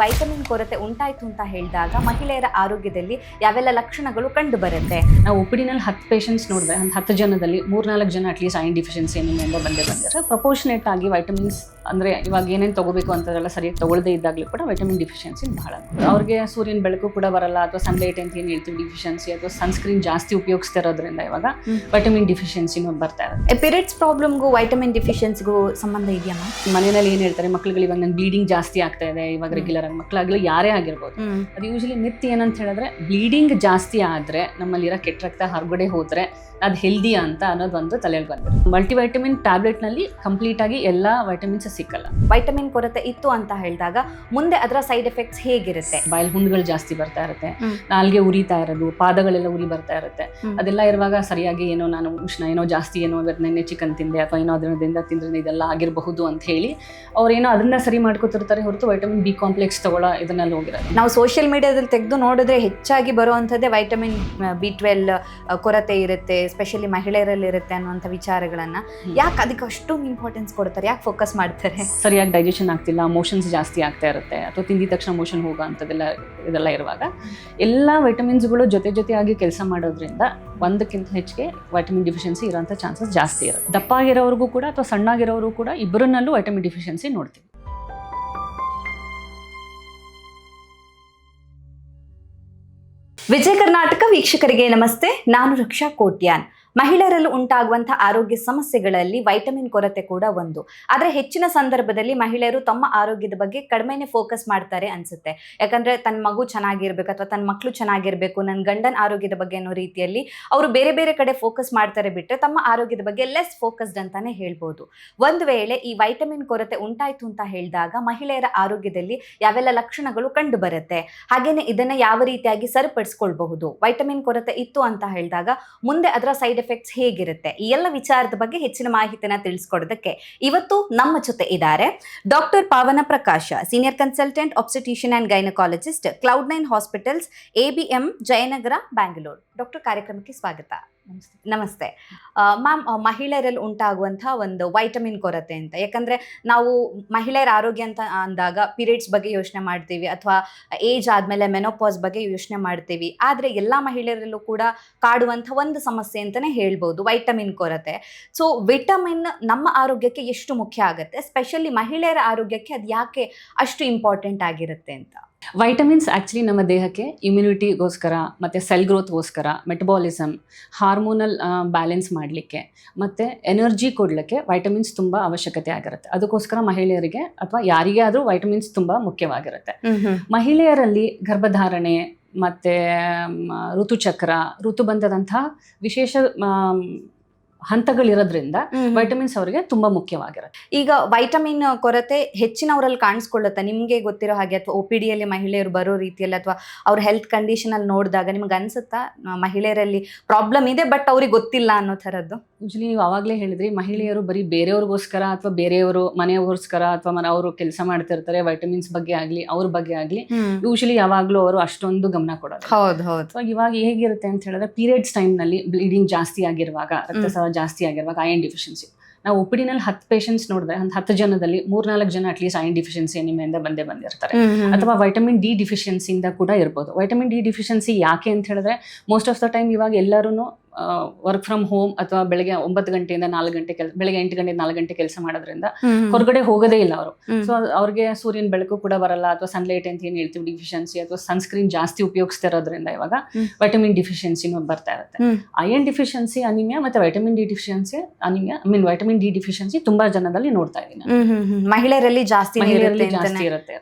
Vitamin ಕೊರತೆ ಉಂಟಾಯಿತು ಅಂತ ಹೇಳಿದಾಗ ಮಹಿಳೆಯರ ಆರೋಗ್ಯದಲ್ಲಿ ಯಾವೆಲ್ಲ ಲಕ್ಷಣಗಳು ಕಂಡು ಬರುತ್ತೆ? ನಾವು ಒಪಿಡಿನಲ್ಲಿ 10 ಪೇಷಂಟ್ಸ್ ನೋಡಿದ್ರೆ ಒಂದು 10 ಜನದಲ್ಲಿ 3-4 ಜನ ಅಟ್ಲೀಸ್ಟ್ ಐರನ್ ಡಿಫಿಷಿಯನ್ಸಿ ಏನಿಂದ ಬಂದಿರ್ತಾರೆ. ಪ್ರಪೋರ್ಷನೇಟ್ ಆಗಿ ವೈಟಮಿನ್ಸ್ ಅಂದರೆ ಇವಾಗ ಏನೇನು ತಗೋಬೇಕು ಅಂತದೆಲ್ಲ ಸರಿಯಾಗಿ ತಗೊಳ್ಳದೇ ಇದ್ದಾಗಲೂ ಕೂಡ ವೈಟಮಿನ್ ಡಿಫಿಷಿಯನ್ಸಿ ಬಹಳ. ಅವ್ರಿಗೆ ಸೂರ್ಯನ ಬೆಳಕು ಕೂಡ ಬರಲ್ಲ, ಅಥವಾ ಸನ್ಲೈಟ್ ಅಂತ ಏನು ಹೇಳ್ತೀವಿ ಡಿಫಿಷಿಯನ್ಸಿ, ಅಥವಾ ಸನ್ಸ್ಕ್ರೀನ್ ಜಾಸ್ತಿ ಉಪಯೋಗಿಸ್ತಿರೋದ್ರಿಂದ ಇವಾಗ ವೈಟಮಿನ್ ಡಿಫಿಷಿಯನ್ಸಿನೂ ಬರ್ತಾ ಇರುತ್ತೆ. ಪೀರಿಯಡ್ಸ್ ಪ್ರಾಬ್ಲಮ್ಗೂ ವೈಟಮಿನ್ ಡಿಫಿಷಿಯನ್ಸಿಗೂ ಸಂಬಂಧ ಇದೆಯಾ? ಮನೆಯಲ್ಲಿ ಏನು ಹೇಳ್ತಾರೆ, ಮಕ್ಕಳಿಗೆ ಇವಾಗ ನನ್ನ ಬ್ಲೀಡಿಂಗ್ ಜಾಸ್ತಿ ಆಗ್ತಾ ಇದೆ ಇವಾಗ ರೆಗ್ಯುಲರ್ ಆಗಿ, ಮಕ್ಕಳಾಗಲಿ ಯಾರೇ ಆಗಿರ್ಬೋದು. ಅದು ಯೂಶಲಿ ಮಿತ್ ಏನಂತ ಹೇಳಿದ್ರೆ, ಬ್ಲೀಡಿಂಗ್ ಜಾಸ್ತಿ ಆದರೆ ನಮ್ಮಲ್ಲಿರೋ ಕೆಟ್ಟ ರಕ್ತ ಹೊರಗಡೆ ಹೋದರೆ ಅದು ಹೆಲ್ದಿ ಅಂತ ಅನ್ನೋದೊಂದು ತಲೆಯಲ್ಲಿ ಬಂದಿರುತ್ತೆ. ಮಲ್ಟಿವೈಟಮಿನ್ ಟ್ಯಾಬ್ಲೆಟ್ನಲ್ಲಿ ಕಂಪ್ಲೀಟ್ ಆಗಿ ಎಲ್ಲ ವೈಟಮಿನ್ಸ್ ಸಿಕ್ಕಲ್ಲ. ವೈಟಮಿನ್ ಕೊರತೆ ಇತ್ತು ಅಂತ ಹೇಳಿದಾಗ ಮುಂದೆ ಅದರ ಸೈಡ್ ಎಫೆಕ್ಟ್ಸ್ ಹೇಗಿರುತ್ತೆ? ಬಾಯಲ್ಲಿ ಹುಣ್ಣುಗಳು ಜಾಸ್ತಿ ಬರ್ತಾ ಇರುತ್ತೆ, ನಾಲ್ಗೆ ಉರಿತಾ ಇರೋದು, ಪಾದಗಳೆಲ್ಲ ಉರಿ ಬರ್ತಾ ಇರುತ್ತೆ. ಅದೆಲ್ಲ ಇರುವಾಗ ಸರಿಯಾಗಿ ಏನೋ ನಾನು ಉಷ್ಣ ಏನೋ ಜಾಸ್ತಿ ಏನೋ ನೆನ್ನೆ ಚಿಕನ್ ತಿಂದೆ ಅಥವಾ ಏನೋ ಅದರಿಂದ ತಿಂದ್ರೆ ಇದೆಲ್ಲ ಆಗಿರಬಹುದು ಅಂತ ಹೇಳಿ ಅವ್ರೇನೋ ಅದನ್ನ ಸರಿ ಮಾಡ್ಕೊತಿರ್ತಾರೆ ಹೊರತು ವೈಟಮಿನ್ ಬಿ ಕಾಂಪ್ಲೆಕ್ಸ್ ತಗೊಳ್ಳೋ ಇದನ್ನೆಲ್ಲ ಹೋಗಿರೋದು. ನಾವು ಸೋಷಿಯಲ್ ಮೀಡಿಯಾದಲ್ಲಿ ತೆಗೆದು ನೋಡಿದ್ರೆ ಹೆಚ್ಚಾಗಿ ಬರುವಂಥದ್ದೇ ವೈಟಮಿನ್ B12 ಕೊರತೆ ಇರುತ್ತೆ, ಸ್ಪೆಷಲಿ ಮಹಿಳೆಯರಲ್ಲಿ ಇರುತ್ತೆ ಅನ್ನುವಂಥ ವಿಚಾರಗಳನ್ನ ಯಾಕೆ ಅದಕ್ಕೆ ಅಷ್ಟೊಂದು ಇಂಪಾರ್ಟೆನ್ಸ್ ಕೊಡ್ತಾರೆ, ಯಾಕೆ ಫೋಕಸ್ ಮಾಡ್ತಾರೆ? ಸರಿಯಾಗಿ ಡೈಜೆಷನ್ ಆಗ್ತಿಲ್ಲ, ಮೋಷನ್ಸ್ ಜಾಸ್ತಿ ಆಗ್ತಾ ಇರುತ್ತೆ, ಅಥವಾ ತಿಂದಿದ ತಕ್ಷಣ ಮೋಷನ್ ಹೋಗೋ ಅಂಥದ್ದೆಲ್ಲ ಇದೆಲ್ಲ ಇರುವಾಗ ಎಲ್ಲ ವೈಟಮಿನ್ಸ್ಗಳು ಜೊತೆಯಾಗಿ ಕೆಲಸ ಮಾಡೋದ್ರಿಂದ ಒಂದಕ್ಕಿಂತ ಹೆಚ್ಚಿಗೆ ವೈಟಮಿನ್ ಡಿಫಿಷಿಯನ್ಸಿ ಇರೋಂಥ ಚಾನ್ಸಸ್ ಜಾಸ್ತಿ ಇರುತ್ತೆ. ದಪ್ಪ ಆಗಿರೋರಿಗೂ ಕೂಡ ಅಥವಾ ಸಣ್ಣಾಗಿರೋರು ಕೂಡ ಇಬ್ಬರನ್ನಲ್ಲೂ ವೈಟಮಿನ್ ಡಿಫಿಷಿಯನ್ಸಿ ನೋಡ್ತೀವಿ. ವಿಜಯ ಕರ್ನಾಟಕ ವೀಕ್ಷಕರಿಗೆ ನಮಸ್ತೆ, ನಾನು ರಕ್ಷಾ ಕೋಟ್ಯಾನ್. ಮಹಿಳೆಯರಲ್ಲೂ ಉಂಟಾಗುವಂಥ ಆರೋಗ್ಯ ಸಮಸ್ಯೆಗಳಲ್ಲಿ ವೈಟಮಿನ್ ಕೊರತೆ ಕೂಡ ಒಂದು. ಆದರೆ ಹೆಚ್ಚಿನ ಸಂದರ್ಭದಲ್ಲಿ ಮಹಿಳೆಯರು ತಮ್ಮ ಆರೋಗ್ಯದ ಬಗ್ಗೆ ಕಡಿಮೆನೇ ಫೋಕಸ್ ಮಾಡ್ತಾರೆ ಅನ್ಸುತ್ತೆ. ಯಾಕಂದರೆ ತನ್ನ ಮಗು ಚೆನ್ನಾಗಿರ್ಬೇಕು ಅಥವಾ ತನ್ನ ಮಕ್ಕಳು ಚೆನ್ನಾಗಿರಬೇಕು, ನನ್ನ ಗಂಡನ ಆರೋಗ್ಯದ ಬಗ್ಗೆ ಅನ್ನೋ ರೀತಿಯಲ್ಲಿ ಅವರು ಬೇರೆ ಬೇರೆ ಕಡೆ ಫೋಕಸ್ ಮಾಡ್ತಾರೆ ಬಿಟ್ಟರೆ ತಮ್ಮ ಆರೋಗ್ಯದ ಬಗ್ಗೆ ಲೆಸ್ ಫೋಕಸ್ಡ್ ಅಂತಾನೆ ಹೇಳ್ಬೋದು. ಒಂದು ವೇಳೆ ಈ ವೈಟಮಿನ್ ಕೊರತೆ ಉಂಟಾಯಿತು ಅಂತ ಹೇಳಿದಾಗ ಮಹಿಳೆಯರ ಆರೋಗ್ಯದಲ್ಲಿ ಯಾವೆಲ್ಲ ಲಕ್ಷಣಗಳು ಕಂಡು ಬರುತ್ತೆ, ಹಾಗೇನೆ ಇದನ್ನು ಯಾವ ರೀತಿಯಾಗಿ ಸರಿಪಡಿಸ್ಕೊಳ್ಬಹುದು, ವೈಟಮಿನ್ ಕೊರತೆ ಇತ್ತು ಅಂತ ಹೇಳಿದಾಗ ಮುಂದೆ ಅದರ ಸೈಡ್ ಎಫೆಕ್ಟ್ಸ್ ಹೇಗಿರುತ್ತೆ, ಈ ಎಲ್ಲ ವಿಚಾರದ ಬಗ್ಗೆ ಹೆಚ್ಚಿನ ಮಾಹಿತಿನ ತಿಳಿಸ್ಕೊಡೋದಕ್ಕೆ ಇವತ್ತು ನಮ್ಮ ಜೊತೆ ಇದ್ದಾರೆ doctor Pavana Prakash, senior consultant obstetrician and gynaecologist, Cloud9 hospitals, ABM, Jayanagar, Bangalore. Doctor, ಕಾರ್ಯಕ್ರಮಕ್ಕೆ ಸ್ವಾಗತ. ನಮಸ್ತೆ ಮ್ಯಾಮ್. ಮಹಿಳೆಯರಲ್ಲಿ ಉಂಟಾಗುವಂಥ ಒಂದು ವೈಟಮಿನ್ ಕೊರತೆ ಅಂತ, ಯಾಕಂದರೆ ನಾವು ಮಹಿಳೆಯರ ಆರೋಗ್ಯ ಅಂತ ಅಂದಾಗ ಪೀರಿಯಡ್ಸ್ ಬಗ್ಗೆ ಯೋಚನೆ ಮಾಡ್ತೀವಿ, ಅಥವಾ ಏಜ್ ಆದಮೇಲೆ ಮೆನೋಪಾಸ್ ಬಗ್ಗೆ ಯೋಚನೆ ಮಾಡ್ತೀವಿ. ಆದರೆ ಎಲ್ಲ ಮಹಿಳೆಯರಲ್ಲೂ ಕೂಡ ಕಾಡುವಂಥ ಒಂದು ಸಮಸ್ಯೆ ಅಂತಲೇ ಹೇಳ್ಬೋದು ವೈಟಮಿನ್ ಕೊರತೆ. ಸೊ ವಿಟಮಿನ್ ನಮ್ಮ ಆರೋಗ್ಯಕ್ಕೆ ಎಷ್ಟು ಮುಖ್ಯ ಆಗುತ್ತೆ, ಸ್ಪೆಷಲಿ ಮಹಿಳೆಯರ ಆರೋಗ್ಯಕ್ಕೆ ಅದು ಯಾಕೆ ಅಷ್ಟು ಇಂಪಾರ್ಟೆಂಟ್ ಆಗಿರುತ್ತೆ ಅಂತ? ವೈಟಮಿನ್ಸ್ ಆ್ಯಕ್ಚುಲಿ ನಮ್ಮ ದೇಹಕ್ಕೆ ಇಮ್ಯುನಿಟಿಗೋಸ್ಕರ ಮತ್ತು ಸೆಲ್ ಗ್ರೋತ್ಗೋಸ್ಕರ, ಮೆಟಬಾಲಿಸಮ್, ಹಾರ್ಮೋನಲ್ ಬ್ಯಾಲೆನ್ಸ್ ಮಾಡಲಿಕ್ಕೆ ಮತ್ತು ಎನರ್ಜಿ ಕೊಡಲಿಕ್ಕೆ ವೈಟಮಿನ್ಸ್ ತುಂಬ ಅವಶ್ಯಕತೆ ಆಗಿರುತ್ತೆ. ಅದಕ್ಕೋಸ್ಕರ ಮಹಿಳೆಯರಿಗೆ ಅಥವಾ ಯಾರಿಗೇ ಆದರೂ ವೈಟಮಿನ್ಸ್ ತುಂಬ ಮುಖ್ಯವಾಗಿರುತ್ತೆ. ಮಹಿಳೆಯರಲ್ಲಿ ಗರ್ಭಧಾರಣೆ ಮತ್ತು ಋತುಚಕ್ರ, ಋತುಬಂಧದಂತಹ ವಿಶೇಷ ಹಂತಗಳಿರೋದ್ರಿಂದ ವೈಟಮಿನ್ಸ್ ಅವರಿಗೆ ತುಂಬಾ ಮುಖ್ಯವಾಗಿರುತ್ತೆ. ಈಗ ವೈಟಮಿನ್ ಕೊರತೆ ಹೆಚ್ಚಿನವರಲ್ಲಿ ಕಾಣಿಸ್ಕೊಳ್ಳುತ್ತೆ ನಿಮ್ಗೆ ಗೊತ್ತಿರೋ ಹಾಗೆ, ಅಥವಾ OPD ಯಲ್ಲಿ ಮಹಿಳೆಯರು ಬರೋ ರೀತಿಯಲ್ಲಿ ಅಥವಾ ಅವ್ರ ಹೆಲ್ತ್ ಕಂಡೀಷನ್ ಅಲ್ಲಿ ನೋಡಿದಾಗ ನಿಮ್ಗೆ ಅನ್ಸುತ್ತಾ ಮಹಿಳೆಯರಲ್ಲಿ ಪ್ರಾಬ್ಲಮ್ ಇದೆ ಬಟ್ ಅವ್ರಿಗೆ ಗೊತ್ತಿಲ್ಲ ಅನ್ನೋ ಥರದ್ದು? ಯೂಶಲಿ ನೀವು ಆವಾಗಲೇ ಹೇಳಿದ್ರಿ, ಮಹಿಳೆಯರು ಬರೀ ಬೇರೆಯವ್ರಿಗೋಸ್ಕರ ಅಥವಾ ಬೇರೆಯವರು ಮನೆಯವ್ರಿಗೋಸ್ಕರ ಅಥವಾ ಅವರು ಕೆಲಸ ಮಾಡ್ತಿರ್ತಾರೆ, ವೈಟಮಿನ್ಸ್ ಬಗ್ಗೆ ಆಗಲಿ ಅವ್ರ ಬಗ್ಗೆ ಆಗಲಿ ಯೂಶಲಿ ಯಾವಾಗಲೂ ಅವರು ಅಷ್ಟೊಂದು ಗಮನ ಕೊಡೋದು. ಹೌದು. ಇವಾಗ ಹೇಗಿರುತ್ತೆ ಅಂತ ಹೇಳಿದ್ರೆ, ಪೀರಿಯಡ್ಸ್ ಟೈಮ್ನಲ್ಲಿ ಬ್ಲೀಡಿಂಗ್ ಜಾಸ್ತಿ ಆಗಿರುವಾಗ, ರಕ್ತಸ್ರಾವ ಜಾಸ್ತಿ ಆಗಿರುವಾಗ ಐರನ್ ಡಿಫಿಷಿಯನ್ಸಿ. ನಾವು ಒಪಿಡಿನಲ್ಲಿ 10 ಪೇಷಂಟ್ಸ್ ನೋಡಿದ್ರೆ ಒಂದು 10 ಜನದಲ್ಲಿ 3-4 ಜನ ಅಟ್ಲೀಸ್ಟ್ ಐರನ್ ಡಿಫಿಷಿಯನ್ಸಿ ಏನಿಂದ ಬಂದಿರ್ತಾರೆ, ಅಥವಾ ವೈಟಮಿನ್ ಡಿ ಡಿಫಿಷಿಯನ್ಸಿಯಿಂದ ಕೂಡ ಇರ್ಬೋದು. ವೈಟಮಿನ್ ಡಿ ಡಿಫಿಷಿಯನ್ಸಿ ಯಾಕೆ ಅಂತ ಹೇಳಿದ್ರೆ, ಮೋಸ್ಟ್ ಆಫ್ ದ ಟೈಮ್ ಇವಾಗ ಎಲ್ಲರೂ ವರ್ಕ್ ಫ್ರಮ್ ಹೋಮ್ ಅಥವಾ ಬೆಳಗ್ಗೆ 9 ಗಂಟೆಯಿಂದ 4 ಗಂಟೆ ಬೆಳಗ್ಗೆ 8 ಗಂಟೆಯಿಂದ 4 ಗಂಟೆ ಕೆಲಸ ಮಾಡೋದ್ರಿಂದ ಹೊರಗಡೆ ಹೋಗೋದೇ ಇಲ್ಲ ಅವರು. ಸೊ ಅವ್ರಿಗೆ ಸೂರ್ಯನ ಬೆಳಕು ಕೂಡ ಬರಲ್ಲ, ಅಥವಾ ಸನ್ಲೈಟ್ ಅಂತ ಏನು ಹೇಳ್ತೀವಿ ಡಿಫಿಷಿಯನ್ಸಿ, ಅಥವಾ ಸನ್ಸ್ಕ್ರೀನ್ ಜಾಸ್ತಿ ಉಪಯೋಗಿಸ್ತಿರೋದ್ರಿಂದ ಇವಾಗ ವೈಟಮಿನ್ ಡಿಫಿಷಿಯನ್ಸಿನೂ ಬರ್ತಾ ಇರುತ್ತೆ. ಐರನ್ ಡಿಫಿಷಿಯನ್ಸಿ ಅನಿಮಿಯಾ ಮತ್ತು vitamin D deficiency anaemia, vitamin D deficiency ತುಂಬಾ ಜನದಲ್ಲಿ ನೋಡ್ತಾ ಇದ್ದೀನಿ. ಮಹಿಳೆಯರಲ್ಲಿ ಜಾಸ್ತಿ ಇರುತ್ತೆ.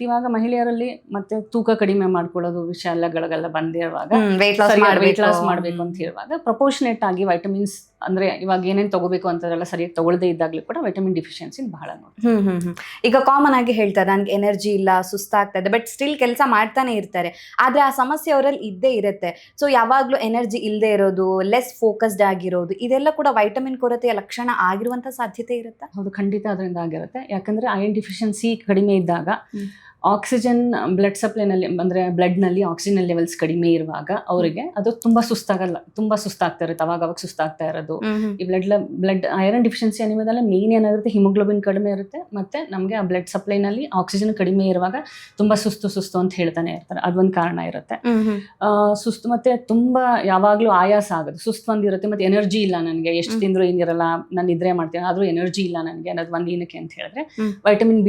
ಇವಾಗ ಮಹಿಳೆಯರಲ್ಲಿ ಮತ್ತೆ ತೂಕ ಕಡಿಮೆ ಮಾಡ್ಕೊಳ್ಳೋದು ವಿಷಯ ಎಲ್ಲಗಳಿಗೆಲ್ಲ ಬಂದಿರುವಾಗ, ವೆಯ್ಟ್ ಲಾಸ್ ಮಾಡಬೇಕು ಅಂತ ಇರುವಾಗ ಪ್ರಪೋರ್ಷನೇಟ್ ಆಗಿ ವೈಟಮಿನ್ಸ್ ಅಂದ್ರೆ ಇವಾಗ ಏನೇನು ತಗೋಬೇಕು ಅಂತದೆಲ್ಲ ಸರಿಯಾಗಿ ತಗೊಳ್ಳದೇ ಇದ್ದಾಗಲೂ ಕೂಡ ವೈಟಮಿನ್ ಡಿಫಿಷಿಯನ್ಸಿ ಬಹಳ ನೋಡಿ. ಈಗ ಕಾಮನ್ ಆಗಿ ಹೇಳ್ತಾರೆ, ನನಗೆ ಎನರ್ಜಿ ಇಲ್ಲ, ಸುಸ್ತಾಗ್ತಾ ಇದೆ, ಬಟ್ ಸ್ಟಿಲ್ ಕೆಲಸ ಮಾಡ್ತಾನೆ ಇರ್ತಾರೆ. ಆದ್ರೆ ಆ ಸಮಸ್ಯೆ ಅವರಲ್ಲಿ ಇದ್ದೇ ಇರುತ್ತೆ. ಸೊ ಯಾವಾಗ್ಲೂ ಎನರ್ಜಿ ಇಲ್ಲದೆ ಇರೋದು, ಲೆಸ್ ಫೋಕಸ್ಡ್ ಆಗಿರೋದು, ಇದೆಲ್ಲ ಕೂಡ ವೈಟಮಿನ್ ಕೊರತೆಯ ಲಕ್ಷಣ ಆಗಿರುವಂತ ಸಾಧ್ಯತೆ ಇರುತ್ತೆ. ಹೌದು, ಖಂಡಿತ ಅದರಿಂದ ಆಗಿರುತ್ತೆ. ಯಾಕಂದ್ರೆ ಐರನ್ ಡಿಫಿಷಿಯನ್ಸಿ ಕಡಿಮೆ ಇದ್ದಾಗ ಆಕ್ಸಿಜನ್ ಬ್ಲಡ್ ಸಪ್ಲೈನಲ್ಲಿ ಅಂದರೆ ಬ್ಲಡ್ನಲ್ಲಿ ಆಕ್ಸಿಜನ್ ಲೆವೆಲ್ಸ್ ಕಡಿಮೆ ಇರುವಾಗ ಅವರಿಗೆ ಅದು ತುಂಬ ಸುಸ್ತಾಗ್ತಾ ಇರುತ್ತೆ, ಅವಾಗ ಸುಸ್ತಾಗ್ತಾ ಇರೋದು. ಈ ಬ್ಲಡ್ ಐರನ್ ಡಿಫಿಷಿಯನ್ಸಿ ಅನಿಮಿಯಾದಲ್ಲ ಮೇನ್ ಏನಾಗುತ್ತೆ, ಹಿಮೋಗ್ಲೋಬಿನ್ ಕಡಿಮೆ ಇರುತ್ತೆ, ಮತ್ತೆ ನಮಗೆ ಆ ಬ್ಲಡ್ ಸಪ್ಲೈನಲ್ಲಿ ಆಕ್ಸಿಜನ್ ಕಡಿಮೆ ಇರುವಾಗ ತುಂಬ ಸುಸ್ತು ಅಂತ ಹೇಳ್ತಾನೆ ಇರ್ತಾರೆ. ಅದೊಂದು ಕಾರಣ ಇರುತ್ತೆ. ಸುಸ್ತು ಮತ್ತೆ ತುಂಬಾ ಯಾವಾಗಲೂ ಆಯಾಸ ಆಗೋದು, ಸುಸ್ತು ಒಂದಿರುತ್ತೆ, ಮತ್ತೆ ಎನರ್ಜಿ ಇಲ್ಲ ನನಗೆ, ಎಷ್ಟು ತಿಂದ್ರು ಏನಿರಲ್ಲ, ನಾನು ನಿದ್ರೆ ಮಾಡ್ತೀನಿ ಆದ್ರೂ ಎನರ್ಜಿ ಇಲ್ಲ ನನಗೆ ಅನ್ನೋದು ಒಂದು ಏನಕ್ಕೆ ಅಂತ ಹೇಳಿದ್ರೆ ವೈಟಮಿನ್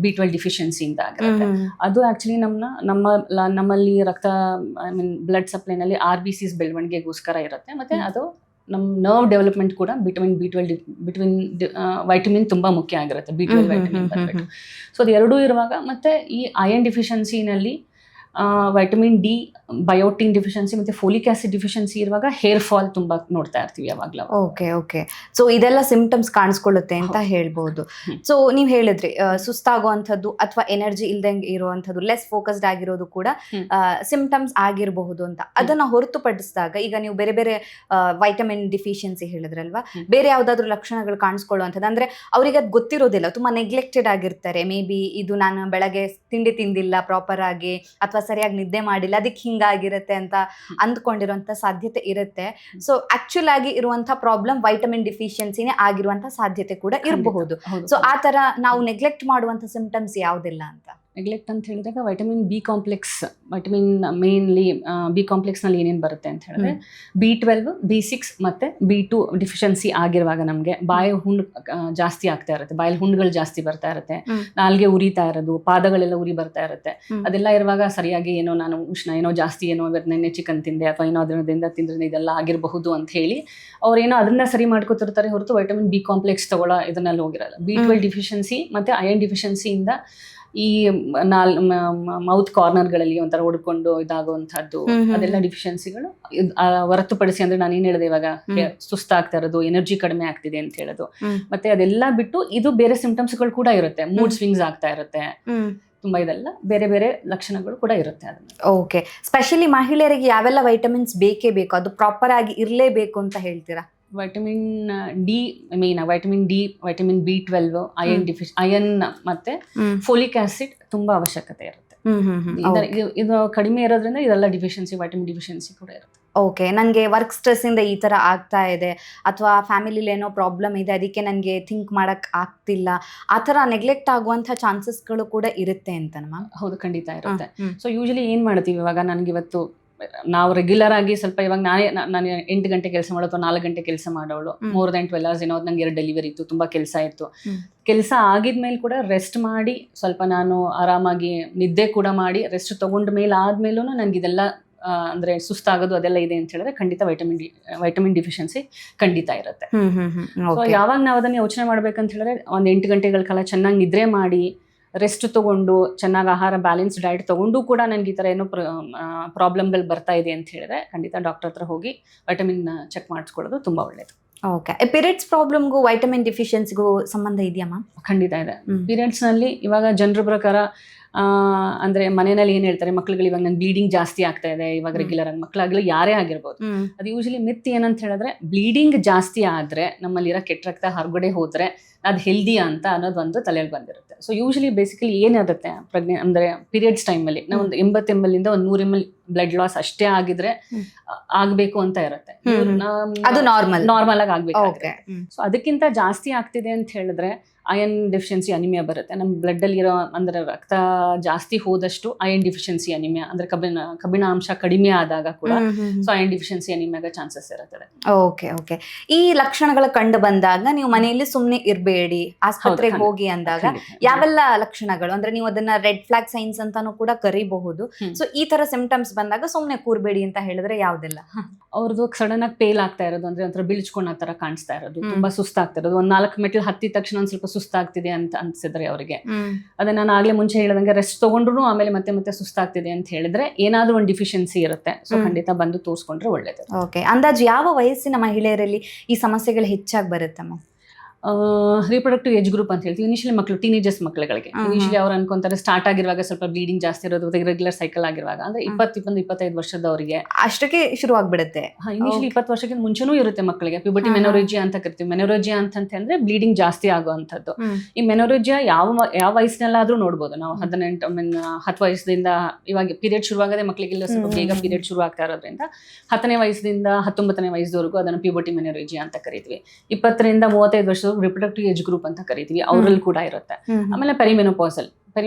B12 ಡಿಫಿಷಿಯನ್ಸಿಯಿಂದ ಆಗುತ್ತೆ. ಅದು ಆಕ್ಚುಲಿ ನಮ್ಮಲ್ಲಿ ರಕ್ತ ಬ್ಲಡ್ ಸಪ್ಲೈನಲ್ಲಿ RBCs ಬೆಳವಣಿಗೆಗೋಸ್ಕರ ಇರುತ್ತೆ, ಮತ್ತೆ ಅದು ನಮ್ಮ ನರ್ವ್ ಡೆವಲಪ್ಮೆಂಟ್ ಕೂಡ ವೈಟಮಿನ್ ತುಂಬಾ ಮುಖ್ಯ ಆಗಿರುತ್ತೆ. B12 ವೈಟಮಿನ್ ಬರಬೇಕು. ಸೊ ಅದು ಎರಡೂ ಇರುವಾಗ, ಮತ್ತೆ ಈ ಅಯನ್ ಡಿಫಿಷಿಯನ್ಸಿನಲ್ಲಿ ವೈಟಮಿನ್ ಡಿ, ಬಯೋಟಿನ್ ಡಿಫಿಷಿಯನ್ಸಿ ಮತ್ತೆ ಫೋಲಿಕ್ ಆಸಿಡ್ ಡಿಫಿಷಿಯನ್ಸಿ ಇರುವಾಗ ಹೇರ್ ಫಾಲ್ ತುಂಬಾ ನೋಡ್ತಾ ಇರ್ತೀವಿ ಯಾವಾಗ್ಲೂ. ಓಕೆ. ಸೊ ಇದೆಲ್ಲ ಸಿಂಪ್ಟಮ್ಸ್ ಕಾಣಿಸ್ಕೊಳ್ಳುತ್ತೆ ಅಂತ ಹೇಳ್ಬೋದು. ಸೊ ನೀವು ಹೇಳಿದ್ರಿ ಸುಸ್ತಾಗುವಂಥದ್ದು ಅಥವಾ ಎನರ್ಜಿ ಇಲ್ದಂಗೆ ಇರುವಂಥದ್ದು, ಲೆಸ್ ಫೋಕಸ್ಡ್ ಆಗಿರೋದು ಕೂಡ ಸಿಂಪ್ಟಮ್ಸ್ ಆಗಿರಬಹುದು ಅಂತ. ಅದನ್ನ ಹೊರತುಪಡಿಸಿದಾಗ ಈಗ ನೀವು ಬೇರೆ ಬೇರೆ ವೈಟಮಿನ್ ಡಿಫಿಷಿಯನ್ಸಿ ಹೇಳಿದ್ರಲ್ವಾ, ಬೇರೆ ಯಾವ್ದಾದ್ರು ಲಕ್ಷಣಗಳು ಕಾಣಿಸ್ಕೊಳ್ಳುವಂಥದ್ದು, ಅಂದ್ರೆ ಅವ್ರಿಗೆ ಅದು ಗೊತ್ತಿರೋದಿಲ್ಲ, ತುಂಬಾ ನೆಗ್ಲೆಕ್ಟೆಡ್ ಆಗಿರ್ತಾರೆ. ಮೇ ಬಿ ಇದು ನಾನು ಬೆಳಗ್ಗೆ ತಿಂಡಿ ತಿಂದಿಲ್ಲ ಪ್ರಾಪರ್ ಆಗಿ, ಅಥವಾ ಸರಿಯಾಗಿ ನಿದ್ದೆ ಮಾಡಿಲ್ಲ, ಅದಕ್ಕೆ ಹಿಂಗಾಗಿರುತ್ತೆ ಅಂತ ಅಂದ್ಕೊಂಡಿರುವಂತ ಸಾಧ್ಯತೆ ಇರುತ್ತೆ. ಸೊ ಆಕ್ಚುಲ್ ಆಗಿ ಇರುವಂತಹ ಪ್ರಾಬ್ಲಮ್ ವೈಟಮಿನ್ ಡಿಫಿಷಿಯನ್ಸಿನೇ ಆಗಿರುವಂತ ಸಾಧ್ಯತೆ ಕೂಡ ಇರಬಹುದು. ಸೊ ಆ ತರ ನಾವು ನೆಗ್ಲೆಕ್ಟ್ ಮಾಡುವಂತ ಸಿಂಪ್ಟಮ್ಸ್ ಯಾವುದಿಲ್ಲ ಅಂತ. ನೆಗ್ಲೆಕ್ಟ್ ಅಂತ ಹೇಳಿದಾಗ ವೈಟಮಿನ್ ವೈಟಮಿನ್ ಮೇನ್ಲಿ ಬಿ ಕಾಂಪ್ಲೆಕ್ಸ್ನಲ್ಲಿ ಏನೇನು ಬರುತ್ತೆ ಅಂತ ಹೇಳಿದ್ರೆ B12, B6 ಮತ್ತು B2 ಡಿಫಿಷಿಯನ್ಸಿ ಆಗಿರುವಾಗ ನಮಗೆ ಬಾಯಿ ಹುಣ್ಣು ಜಾಸ್ತಿ ಆಗ್ತಾ ಇರುತ್ತೆ, ಬಾಯಲ್ಲಿ ಹುಣ್ಣುಗಳು ಜಾಸ್ತಿ ಬರ್ತಾ ಇರುತ್ತೆ, ನಾಲ್ಗೆ ಉರಿತಾ ಇರೋದು, ಪಾದಗಳೆಲ್ಲ ಉರಿ ಬರ್ತಾ ಇರುತ್ತೆ. ಅದೆಲ್ಲ ಇರುವಾಗ ಸರಿಯಾಗಿ ಏನೋ ನಾನು ಉಷ್ಣ ಏನೋ ಜಾಸ್ತಿ ಏನೋ ನೆನ್ನೆ ಚಿಕನ್ ತಿಂದೆ ಅಥವಾ ಏನೋ ಅದರಿಂದ ತಿಂದ್ರೆ ಇದೆಲ್ಲ ಆಗಿರಬಹುದು ಅಂತ ಹೇಳಿ ಅವ್ರೇನೋ ಅದನ್ನ ಸರಿ ಮಾಡ್ಕೊತಿರ್ತಾರೆ ಹೊರತು ವೈಟಮಿನ್ ಬಿ ಕಾಂಪ್ಲೆಕ್ಸ್ ತಗೊಳ್ಳೋ ಇದನ್ನಲ್ಲಿ ಹೋಗಿರಲ್ಲ. B12 ಡಿಫಿಷಿಯನ್ಸಿ ಮತ್ತು ಅಯನ್ ಡಿಫಿಷಿಯನ್ಸಿಯಿಂದ ಈ ಮೌತ್ ಕಾರ್ನರ್ಗಳಲ್ಲಿ ಒಂಥರ ಹೊಡ್ಕೊಂಡು ಇದಾಗುವಂತಹದ್ದು, ಅದೆಲ್ಲ ಡಿಫಿಷಿಯನ್ಸಿಗಳು ಹೊರತುಪಡಿಸಿ, ಅಂದ್ರೆ ನಾನು ಏನ್ ಹೇಳಿದೆ ಇವಾಗ, ಸುಸ್ತಾಗ್ತಾ ಇರೋದು, ಎನರ್ಜಿ ಕಡಿಮೆ ಆಗ್ತಿದೆ ಅಂತ ಹೇಳೋದು, ಮತ್ತೆ ಅದೆಲ್ಲ ಬಿಟ್ಟು ಇದು ಬೇರೆ ಸಿಂಪ್ಟಮ್ಸ್ಗಳು ಕೂಡ ಇರುತ್ತೆ. ಮೂಡ್ ಸ್ವಿಂಗ್ಸ್ ಆಗ್ತಾ ಇರುತ್ತೆ, ತುಂಬಾ ಇದೆಲ್ಲ ಬೇರೆ ಬೇರೆ ಲಕ್ಷಣಗಳು ಕೂಡ ಇರುತ್ತೆ. ಅದನ್ನ ಓಕೆ, ಸ್ಪೆಷಲಿ ಮಹಿಳೆಯರಿಗೆ ಯಾವೆಲ್ಲ ವೈಟಮಿನ್ಸ್ ಬೇಕೇ ಬೇಕು, ಅದು ಪ್ರಾಪರ್ ಆಗಿ ಇರಲೇಬೇಕು ಅಂತ ಹೇಳ್ತೀರಾ? Vitamin D main, vitamin D, vitamin B12, iron ಮತ್ತೆ ಫೋಲಿಕ್ ಆಸಿಡ್ ತುಂಬಾ ಅವಶ್ಯಕತೆ ಇರುತ್ತೆ. ಇದು ಕಡಿಮೆ ಇರೋದ್ರಿಂದ ಇದೆಲ್ಲ ಡಿಫಿಷಿಯನ್ಸಿ, ವೈಟಮಿನ್ ಡಿಫಿಷಿಯನ್ಸಿ ಕೂಡ ಇರುತ್ತೆ. ಓಕೆ, ನನಗೆ ವರ್ಕ್ ಸ್ಟ್ರೆಸ್ ಇಂದ ಈ ತರ ಆಗ್ತಾ ಇದೆ, ಅಥವಾ ಫ್ಯಾಮಿಲಿಲಿ ಏನೋ ಪ್ರಾಬ್ಲಮ್ ಇದೆ, ಅದಕ್ಕೆ ನನಗೆ ಥಿಂಕ್ ಮಾಡಕ್ ಆಗ್ತಿಲ್ಲ, ಆ ಥರ ನೆಗ್ಲೆಕ್ಟ್ ಆಗುವಂಥ ಚಾನ್ಸಸ್ಗಳು ಕೂಡ ಇರುತ್ತೆ ಅಂತ ಮ್ಯಾಮ್? ಹೌದು, ಖಂಡಿತ ಇರುತ್ತೆ. ಸೊ ಯೂಶಲಿ ಏನು ಮಾಡ್ತೀವಿ ಇವಾಗ, ನನಗಿವತ್ತು ನಾವು ರೆಗ್ಯುಲರ್ ಆಗಿ ಸ್ವಲ್ಪ ಇವಾಗ ನಾನು 8 ಗಂಟೆ ಕೆಲಸ ಮಾಡೋದು, 4 ಗಂಟೆ ಕೆಲಸ ಮಾಡೋಳು, ಮೋರ್ ದೆನ್ 12 hours ಏನೋ, ನಂಗೆ 2 ಡೆಲಿವರಿ ಇತ್ತು, ತುಂಬ ಕೆಲಸ ಇತ್ತು. ಕೆಲಸ ಆಗಿದ್ಮೇಲೆ ಕೂಡ ರೆಸ್ಟ್ ಮಾಡಿ ಸ್ವಲ್ಪ ನಾನು ಆರಾಮಾಗಿ ನಿದ್ದೆ ಕೂಡ ಮಾಡಿ ರೆಸ್ಟ್ ತಗೊಂಡ ಮೇಲೆ ಆದ್ಮೇಲೂ ನನಗೆ ಇದೆಲ್ಲ ಅಂದ್ರೆ ಸುಸ್ತಾಗೋದು ಅದೆಲ್ಲ ಇದೆ ಅಂತ ಹೇಳಿದ್ರೆ ಖಂಡಿತ ವೈಟಮಿನ್ ಡಿಫಿಷಿಯನ್ಸಿ ಖಂಡಿತ ಇರುತ್ತೆ. ಸೊ ಯಾವಾಗ ನಾವು ಅದನ್ನ ಯೋಚನೆ ಮಾಡ್ಬೇಕಂತ ಹೇಳಿದ್ರೆ, ಒಂದು 8 ಗಂಟೆಗಳ ಕಾಲ ಚೆನ್ನಾಗಿ ನಿದ್ರೆ ಮಾಡಿ ರೆಸ್ಟ್ ತಗೊಂಡು ಚೆನ್ನಾಗಿ ಆಹಾರ ಬ್ಯಾಲೆನ್ಸ್ ಡಯಟ್ ತಗೊಂಡು ಕೂಡ ನನಗೆ ಈ ಥರ ಏನೋ ಪ್ರಾಬ್ಲಮ್ಗಳು ಬರ್ತಾ ಇದೆ ಅಂತ ಹೇಳಿದ್ರೆ ಖಂಡಿತ ಡಾಕ್ಟರ್ ಹತ್ರ ಹೋಗಿ ವೈಟಮಿನ್ ಚೆಕ್ ಮಾಡಿಸ್ಕೊಳ್ಳೋದು ತುಂಬ ಒಳ್ಳೆಯದು. ಓಕೆ, ಪೀರಿಯಡ್ಸ್ ಪ್ರಾಬ್ಲಮ್ಗೂ ವೈಟಮಿನ್ ಡಿಫಿಷಿಯನ್ಸಿಗೂ ಸಂಬಂಧ ಇದೆಯಾ ಮ್ಯಾಮ್? ಖಂಡಿತ ಇದೆ. ಪೀರಿಯಡ್ಸ್ನಲ್ಲಿ ಇವಾಗ ಜನರ ಪ್ರಕಾರ ಅಂದ್ರೆ ಮನೆಯಲ್ಲಿ ಏನ್ ಹೇಳ್ತಾರೆ, ಮಕ್ಳುಗಳು ಇವಾಗ ನನ್ ಬ್ಲೀಡಿಂಗ್ ಜಾಸ್ತಿ ಆಗ್ತಾ ಇದೆ ಇವಾಗ ರೆಗ್ಯುಲರ್ ಆಗಿ, ಮಕ್ಳಾಗ್ಲಿ ಯಾರೇ ಆಗಿರ್ಬೋದು, ಅದು ಯೂಶಲಿ ಮಿತ್ ಏನಂತ ಹೇಳಿದ್ರೆ, ಬ್ಲೀಡಿಂಗ್ ಜಾಸ್ತಿ ಆದ್ರೆ ನಮ್ಮಲ್ಲಿರೋ ಕೆಟ್ಟ ರಕ್ತ ಹೊರಗಡೆ ಹೋದ್ರೆ ಅದು ಹೆಲ್ದಿ ಅಂತ ಅನ್ನೋದು ಒಂದು ತಲೆಯಲ್ಲಿ ಬಂದಿರುತ್ತೆ. ಸೊ ಯೂಶಲಿ ಬೇಸಿಕಲಿ ಏನಾಗುತ್ತೆ ಅಂದ್ರೆ ಪೀರಿಯಡ್ಸ್ ಟೈಮಲ್ಲಿ ನಾವು ಒಂದು 80 ml ಇಂದ ಒಂದು 100 ml ಬ್ಲಡ್ ಲಾಸ್ ಅಷ್ಟೇ ಆಗಿದ್ರೆ ಆಗ್ಬೇಕು ಅಂತ ಇರುತ್ತೆ, ಅದು ನಾರ್ಮಲ್ ಆಗಿ ಆಗ್ಬೇಕು. ಸೊ ಅದಕ್ಕಿಂತ ಜಾಸ್ತಿ ಆಗ್ತಿದೆ ಅಂತ ಹೇಳಿದ್ರೆ ಅಯನ್ ಡೆಫಿಷಿಯನ್ಸಿ ಅನಿಮಿಯಾ ಬರುತ್ತೆ. ನಮ್ಮ ಬ್ಲಡ್ ಅಲ್ಲಿ ಇರೋ ಅಂದ್ರೆ ರಕ್ತ ಜಾಸ್ತಿ ಹೋದಷ್ಟು ಅಯನ್ ಡಿಫಿಷಿಯನ್ಸಿ ಅನಿಮಿಯಾ ಅಂದ್ರೆ ಕಬ್ಬಿಣಾಂಶ ಕಡಿಮೆ ಆದಾಗ ಕೂಡ ಸೊ ಅಯನ್ ಡಿಫಿಷಿಯನ್ಸಿ ಅನಿಮಿಯಾಗ ಚಾನ್ಸಸ್ ಇರುತ್ತದೆ. ಓಕೆ, ಈ ಲಕ್ಷಣಗಳ ಕಂಡು ಬಂದಾಗ ನೀವು ಮನೆಯಲ್ಲಿ ಸುಮ್ನೆ ಇರಬೇಡಿ, ಆಸ್ಪತ್ರೆಗೆ ಹೋಗಿ ಅಂದಾಗ ಯಾವೆಲ್ಲ ಲಕ್ಷಣಗಳು, ಅಂದ್ರೆ ನೀವು ಅದನ್ನ ರೆಡ್ ಫ್ಲಾಗ್ ಸೈನ್ಸ್ ಅಂತಾನು ಕೂಡ ಕರಿಬಹುದು. ಸೊ ಈ ತರ ಸಿಂಪ್ಟಮ್ಸ್ ಬಂದಾಗ ಸುಮ್ನೆ ಕೂರ್ಬೇಡಿ ಅಂತ ಹೇಳಿದ್ರೆ ಯಾವ್ದೆಲ್ಲ? ಅವ್ರದ್ದು ಸಡನ್ ಆಗಿ ಪೇಲ್ ಆಗ್ತಾ ಇರೋದು, ಅಂದ್ರೆ ಒಂಥರ ಬೀಳ್ಚ್ಕೊಂಡ ತರ ಕಾಣಿಸ್ತಾ ಇರೋದು, ತುಂಬಾ ಸುಸ್ತಾಗ್ತಾ ಇರೋದು, ಒಂದ್ 4 ಮೆಟ್ಲು ಹತ್ತಿದ ತಕ್ಷಣ ಒಂದ್ ಸ್ವಲ್ಪ ಸುಸ್ತಾಗ್ತಿದೆ ಅಂತ ಅನ್ಸಿದ್ರೆ ಅವರಿಗೆ, ಅದೇ ನಾನು ಆಗ್ಲೇ ಮುಂಚೆ ಹೇಳಿದಂಗೆ ರೆಸ್ಟ್ ತಗೊಂಡ್ರು ಆಮೇಲೆ ಮತ್ತೆ ಸುಸ್ತಾಗ್ತಿದೆ ಅಂತ ಹೇಳಿದ್ರೆ ಏನಾದ್ರೂ ಒಂದು ಡಿಫಿಷಿಯನ್ಸಿ ಇರುತ್ತೆ. ಸೊ ಖಂಡಿತ ಬಂದು ತೋರಿಸ್ಕೊಂಡ್ರೆ ಒಳ್ಳೇದು. ಓಕೆ, ಅಂದಾಜು ಯಾವ ವಯಸ್ಸಿನ ಮಹಿಳೆಯರಲ್ಲಿ ಈ ಸಮಸ್ಯೆಗಳು ಹೆಚ್ಚಾಗಿ ಬರುತ್ತಮ್ಮ? ರಿಪ್ರೊಡಕ್ಟಿವ್ ಏಜ್ ಗ್ರೂಪ್ ಅಂತ ಹೇಳ್ತೀವಿ. ಇನಿಷಿಯಲಿ ಮಕ್ಕಳು ಟೀನೇಜರ್ಸ್ ಮಕ್ಕಳುಗಳಿಗೆ ಇನಿಷಿಯಲಿ ಅವ್ರು ಅನ್ಕೊಂತಾರೆ ಸ್ಟಾರ್ಟ್ ಆಗಿರುವಾಗ ಸ್ವಲ್ಪ ಬ್ಲೀಡಿಂಗ್ ಜಾಸ್ತಿ ಇರೋದು, ರೆಗ್ಯುಲರ್ ಸೈಕಲ್ ಆಗಿರುವಾಗ, ಅಂದ್ರೆ 20-25 ವರ್ಷದವರಿಗೆ ಅಷ್ಟಕ್ಕೆ ಶುರು ಆಗ್ಬಿಡುತ್ತೆ. ಇನಿಷಿಯಲಿ 20 ವರ್ಷಕ್ಕಿಂತ ಮುಂಚೆನೂ ಇರುತ್ತೆ ಮಕ್ಕಳಿಗೆ. ಪ್ಯೂಬರ್ಟಿ ಮೆನೋರೇಜಿಯಾ ಅಂತ ಕರಿತೀವಿ. ಮೆನೋರೇಜಿಯಾ ಅಂತಂದ್ರೆ ಬ್ಲೀಡಿಂಗ್ ಜಾಸ್ತಿ ಆಗುವಂಥದ್ದು. ಈ ಮೆನೋರೇಜಿಯಾ ಯಾವ ವಯಸ್ಸಿನಲ್ಲಾದ್ರೂ ನೋಡ್ಬೋದು ನಾವು. 10 ವಯಸ್ಸಿಂದ ಇವಾಗ ಪೀರಿಯಡ್ ಶುರುವಾಗದೆ ಮಕ್ಕಳಿಗೆಲ್ಲ ಸ್ವಲ್ಪ ಬೇಗ ಪೀರಿಯಡ್ ಶುರು ಆಗ್ತಾ ಇರೋದ್ರಿಂದ 10ನೇ ವಯಸ್ಸಿನಿಂದ 19ನೇ ವಯಸ್ಸವರೆಗೂ ಅದನ್ನು ಪ್ಯೂಬರ್ಟಿ ಮೆನೋರೇಜಿಯಾ ಅಂತ ಕರಿತೀವಿ. 20-35 ವರ್ಷದ ರಿಪ್ರೊಡಕ್ಟಿವ್ ಏಜ್ ಗ್ರೂಪ್ ಅಂತ ಕರಿತೀವಿ, ಅವರಲ್ಲಿ ಕೂಡ ಇರುತ್ತೆ. ಆಮೇಲೆ ಪೆರಿಮೆನೋಪಾಸಲ್